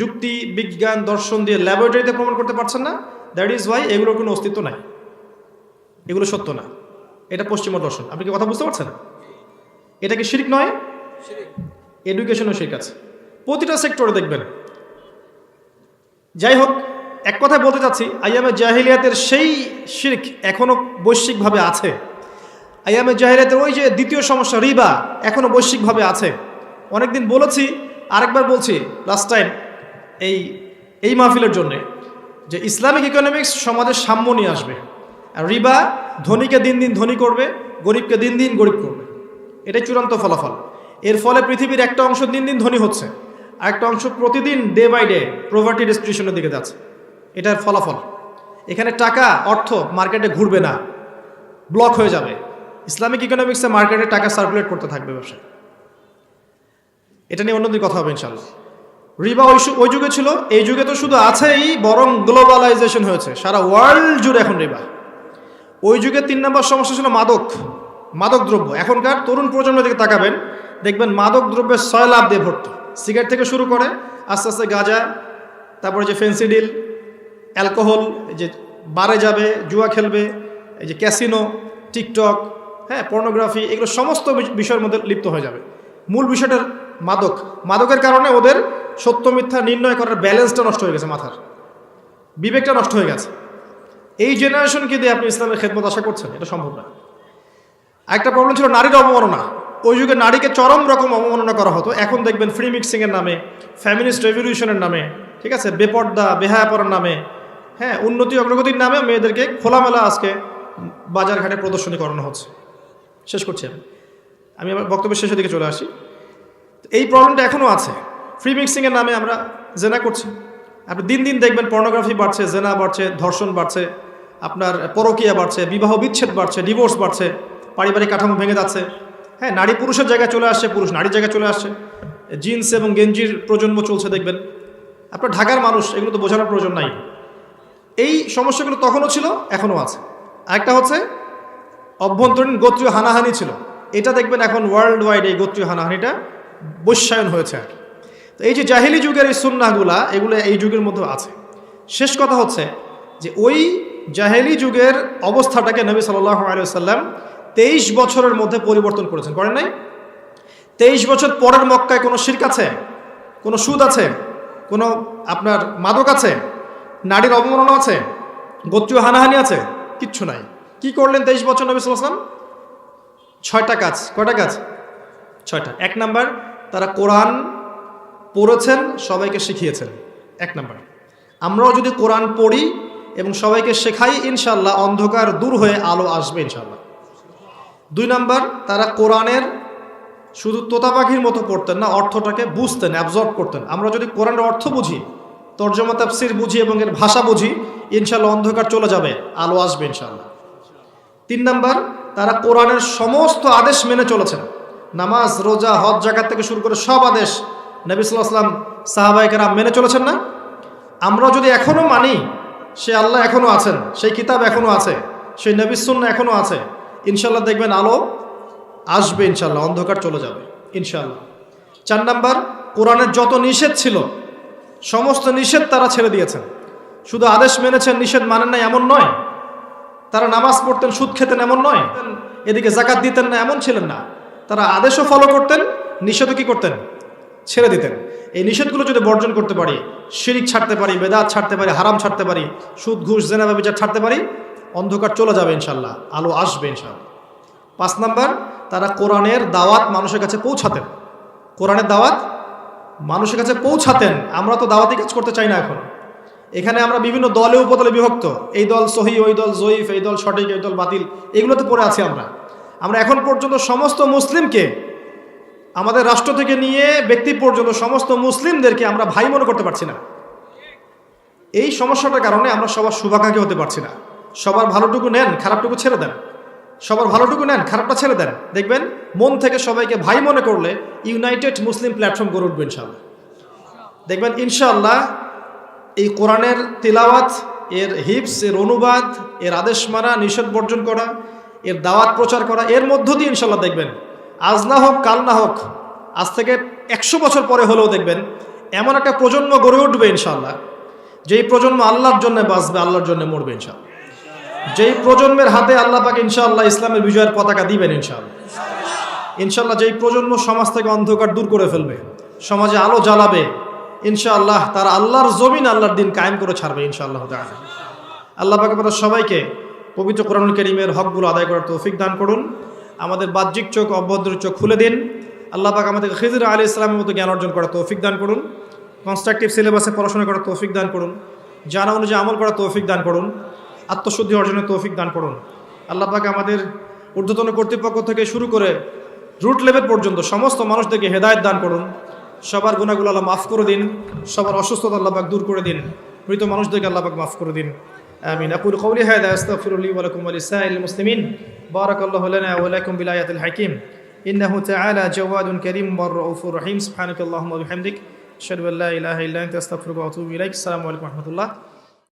যুক্তি, বিজ্ঞান, দর্শন দিয়ে ল্যাবরেটরিতে প্রমাণ করতে পারছেন না, দ্যাট ইজ ওয়াই এগুলোর কোনো অস্তিত্ব নাই, এগুলো সত্য না। এটা পশ্চিমা দর্শন। আপনি কি কথা বুঝতে পারছেন? এটা কি শিরক নয়? এডুকেশনও শিরক আছে, প্রতিটা সেক্টরে দেখবেন। যাই হোক, এক কথায় বলতে চাচ্ছি, আইয়ামে জাহিলিয়াতের সেই শিরক এখনো বৈশ্বিকভাবে আছে। আইয়ামে জাহিলিয়াতের ওই যে দ্বিতীয় সমস্যা রিবা এখনো বৈশ্বিকভাবে আছে। অনেকদিন বলেছি, আরেকবার বলছি লাস্ট টাইম এই মাহফিলের জন্য, যে ইসলামিক ইকোনমিক্স সমাজের সাম্য নিয়ে আসবে, আর রিবা ধনীকে দিন দিন ধনী করবে, গরিবকে দিন দিন গরিব করবে। এটাই চূড়ান্ত ফলাফল। এর ফলে পৃথিবীর একটা অংশ দিন দিন ধনী হচ্ছে, আর একটা অংশ প্রতিদিন ডে বাই ডে প্রভার্টি ডিস্ট্রিবিউশনের দিকে যাচ্ছে। এটার ফলাফল। এখানে টাকা, অর্থ মার্কেটে ঘুরবে না, ব্লক হয়ে যাবে। ইসলামিক ইকোনমিক্সে মার্কেটে টাকা সার্কুলেট করতে থাকবে ব্যবসায়। এটা নিয়ে অন্যদিন কথা হবে ইনশাআল্লাহ। রিবা ওই যুগে ছিল, এই যুগে তো শুধু আছেই, বরং গ্লোবালাইজেশন হয়েছে, সারা ওয়ার্ল্ড জুড়ে এখন রিবা। ওই যুগে 3 নম্বর সমস্যা ছিল মাদক দ্রব্য। এখনকার তরুণ প্রজন্মের দিকে তাকাবেন, দেখবেন মাদক দ্রব্যের 6 লাভ দিয়ে ভর্তি। সিগারেট থেকে শুরু করে আস্তে আস্তে গাঁজা, তারপরে যে ফেন্সিডিল, অ্যালকোহল, যে বারে যাবে, জুয়া খেলবে, এই যে ক্যাসিনো, টিকটক, হ্যাঁ, পর্নোগ্রাফি, এগুলো সমস্ত বিষয়ের মধ্যে লিপ্ত হয়ে যাবে। মূল বিষয়টার মাদকের কারণে ওদের সত্য মিথ্যা নির্ণয় করার ব্যালেন্সটা নষ্ট হয়ে গেছে, মাথার বিবেকটা নষ্ট হয়ে গেছে। এই জেনারেশনকে দিয়ে আপনি ইসলামের খেদমত আশা করছেন? এটা সম্ভব না। একটা প্রবলেম ছিল নারীর অবমাননা। ওই যুগে নারীকে চরম রকম অবমাননা করা হতো। এখন দেখবেন ফ্রি মিক্সিংয়ের নামে, ফ্যামিনিস্ট রেভলিউশনের নামে, ঠিক আছে, বেপর্দা বেহায়াপনার নামে, হ্যাঁ, উন্নতি অগ্রগতির নামে মেয়েদেরকে খোলামেলা আজকে বাজার ঘাটে প্রদর্শনী করানো হচ্ছে। শেষ করছি আমি আমার বক্তব্যের শেষের দিকে চলে আসি। এই প্রবলেমটা এখনও আছে। ফ্রি মিক্সিংয়ের নামে আমরা জেনা করছি। আপনি দিন দিন দেখবেন পর্নোগ্রাফি বাড়ছে, জেনা বাড়ছে, ধর্ষণ বাড়ছে, আপনার পরকীয়া বাড়ছে, বিবাহ বিচ্ছেদ বাড়ছে, ডিভোর্স বাড়ছে, পারিবারিক কাঠামো ভেঙে যাচ্ছে। হ্যাঁ, নারী পুরুষের জায়গায় চলে আসছে, পুরুষ নারীর জায়গায় চলে আসছে, জিন্স এবং গেঞ্জির প্রজন্ম চলছে দেখবেন। আপনার ঢাকার মানুষ, এগুলো তো বোঝানোর প্রয়োজন নাই। এই সমস্যাগুলো তখনও ছিল, এখনও আছে। আরেকটা হচ্ছে অভ্যন্তরীণ গোত্রীয় হানাহানি ছিল। এটা দেখবেন এখন ওয়ার্ল্ড ওয়াইড এই গোত্রীয় হানাহানিটা বৈশ্বায়ন হয়েছে আর কি। তো এই যে জাহিলি যুগের এই সুন্নাহগুলা, এগুলো এই যুগের মধ্যে আছে। শেষ কথা হচ্ছে যে ওই জাহেলি যুগের অবস্থাটাকে নবী সাল্লাল্লাহু আলাইহি ওয়াসাল্লাম 23 বছরের মধ্যে পরিবর্তন করেছেন, করেন নাই? 23 বছর পরের মক্কায় কোনো শিরক আছে? কোনো সুদ আছে? কোনো আপনার মাদক আছে? নারীর অবমাননা আছে? গোত্রীয় হানাহানি আছে? কিচ্ছু নাই। কি করলেন 23 বছর নবী সাল্লাল্লাহু আলাইহি ওয়াসাল্লাম? 6টা কাজ। কয়টা কাজ? 6টা। 1 নাম্বার, তারা কোরআন পড়েছেন, সবাইকে শিখিয়েছেন। 1 নাম্বার। আমরাও যদি কোরআন পড়ি এবং সবাইকে শেখাই, ইনশাআল্লাহ অন্ধকার দূর হয়ে আলো আসবে ইনশাআল্লাহ। 2 নাম্বার, তারা কোরআনের শুধু তোতা পাখির মতো পড়তেন না, অর্থটাকে বুঝতেন, অ্যাবজর্ব করতেন। আমরা যদি কোরআনের অর্থ বুঝি, তর্জমা তাফসির বুঝি এবং এর ভাষা বুঝি, ইনশাআল্লাহ অন্ধকার চলে যাবে, আলো আসবে ইনশাআল্লাহ। 3 নাম্বার, তারা কোরআনের সমস্ত আদেশ মেনে চলেছেন। নামাজ, রোজা, হজ, যাকাত থেকে শুরু করে সব আদেশ নবী সাল্লাল্লাহু আলাইহি ওয়াসাল্লাম, সাহাবায়ে কেরাম মেনে চলেছেন না? আমরা যদি এখনও মানি, সে আল্লাহ এখনও আছেন, সেই কিতাব এখনও আছে, সেই নবীর সুন্নাহ এখনও আছে, ইনশাআল্লাহ দেখবেন আলো আসবে ইনশাআল্লাহ, অন্ধকার চলে যাবে ইনশাআল্লাহ। 4 নাম্বার, কোরআনের যত নিষেধ ছিল সমস্ত নিষেধ তারা ছেড়ে দিয়েছেন। শুধু আদেশ মেনেছেন, নিষেধ মানেন না এমন নয়। তারা নামাজ পড়তেন, সুদ খেতেন এমন নয়, এদিকে যাকাত দিতেন না এমন ছিলেন না। তারা আদেশও ফলো করতেন, নিষেধও কি করতেন? ছেড়ে দিতেন। এই নিষেধগুলো যদি বর্জন করতে পারি, শিরিক ছাড়তে পারি, বেদাত ছাড়তে পারি, হারাম ছাড়তে পারি, সুদ ঘুষ জেনা ব্যভিচার ছাড়তে পারি, অন্ধকার চলে যাবে ইনশাআল্লাহ, আলো আসবে ইনশাআল্লাহ। 5 নাম্বার, তারা কোরআনের দাওয়াত মানুষের কাছে পৌঁছাতেন। কোরআনের দাওয়াত মানুষের কাছে পৌঁছাতেন। আমরা তো দাওয়াতি কাজ করতে চাই না এখন। এখানে আমরা বিভিন্ন দলে উপদলে বিভক্ত, এই দল সহি, ওই দল জয়ীফ, এই দল সঠিক, এই দল বাতিল, এগুলোতে পড়ে আছি আমরা এখন পর্যন্ত সমস্ত মুসলিমকে, আমাদের রাষ্ট্র থেকে নিয়ে ব্যক্তি পর্যন্ত সমস্ত মুসলিমদেরকে আমরা ভাই মনে করতে পারছি না। এই সমস্যাটার কারণে আমরা সবার শুভাকাঙ্ক্ষী হতে পারছি না। সবার ভালোটুকু নেন, খারাপটুকু ছেড়ে দেন। সবার ভালোটুকু নেন, খারাপটা ছেড়ে দেন। দেখবেন মন থেকে সবাইকে ভাই মনে করলে ইউনাইটেড মুসলিম প্ল্যাটফর্ম গড়ে উঠবে ইনশাআল্লাহ। দেখবেন ইনশাআল্লাহ এই কোরআনের তিলাওয়াত, এর হিফজ, এর অনুবাদ, এর আদেশ মানা, নিষেধ বর্জন করা, এর দাওয়াত প্রচার করা, এর মধ্য দিয়ে ইনশাআল্লাহ দেখবেন আজ না হোক কাল না হোক, আজ থেকে 100 বছর পরে হলেও দেখবেন এমন একটা প্রজন্ম গড়ে উঠবে ইনশাআল্লাহ, যেই প্রজন্ম আল্লাহর জন্য বাঁচবে, আল্লাহর জন্য মরবে ইনশাআল্লাহ। যেই প্রজন্মের হাতে আল্লাহ পাক ইনশাআল্লাহ ইসলামের বিজয়ের পতাকা দিবেন ইনশাআল্লাহ। ইনশাআল্লাহ যেই প্রজন্ম সমাজ থেকে অন্ধকার দূর করে ফেলবে, সমাজে আলো জ্বালাবে, ইনশাআল্লাহ তারা আল্লাহর জমিন, আল্লাহর দিন কায়েম করে ছাড়বে ইনশাআল্লাহ তাআলা। আল্লাহ পাক আমাদের সবাইকে পবিত্র কোরআনুল কারীমের হকগুলো আদায় করার তৌফিক দান করুন। আমাদের বাহ্যিক চোখ, অভ্যন্তরীণ চোখ খুলে দিন। আল্লাহ পাক আমাদের খিজর আলাইহিস সালামের মতো জ্ঞান অর্জন করার তৌফিক দান করুন। কনস্ট্রাকটিভ সিলেবাসে পড়াশোনা করার তৌফিক দান করুন। জানা অনুযায়ী আমল করার তৌফিক দান করুন। আত্মশুদ্ধি অর্জনের তৌফিক দান করুন। আল্লাহ পাক আমাদের ঊর্ধ্বতন কর্তৃপক্ষ থেকে শুরু করে রুট লেভেল পর্যন্ত সমস্ত মানুষদেরকে হেদায়েত দান করুন। সবার গুনাহগুলো আল্লাহ মাফ করে দিন। সবার অসুস্থতা আল্লাহ পাক দূর করে দিন। মৃত মানুষদেরকে আল্লাহ পাক মাফ করে দিন। আমিন। আকুলু কওলি হাযা আস্তাগফিরুল্লাহ ওয়া লাকুম ওয়া লিসাইরিল মুসলিমিন। বারাকাল্লাহু লানা ওয়া লাকুম বিল আয়াতিল হাকীম। ইন্নাহু তাআলা জাওয়াদুন কারীম ওয়া রাউফুর রহিম। সুবহানাকাল্লাহুম্মা ওয়া বিহামদিক, আশহাদু আল্লা ইলাহা ইল্লা আনতা আস্তাগফিরুকা ওয়া আতুবু ইলাইক। আসসালামু আলাইকুম ওয়া রাহমাতুল্লাহ।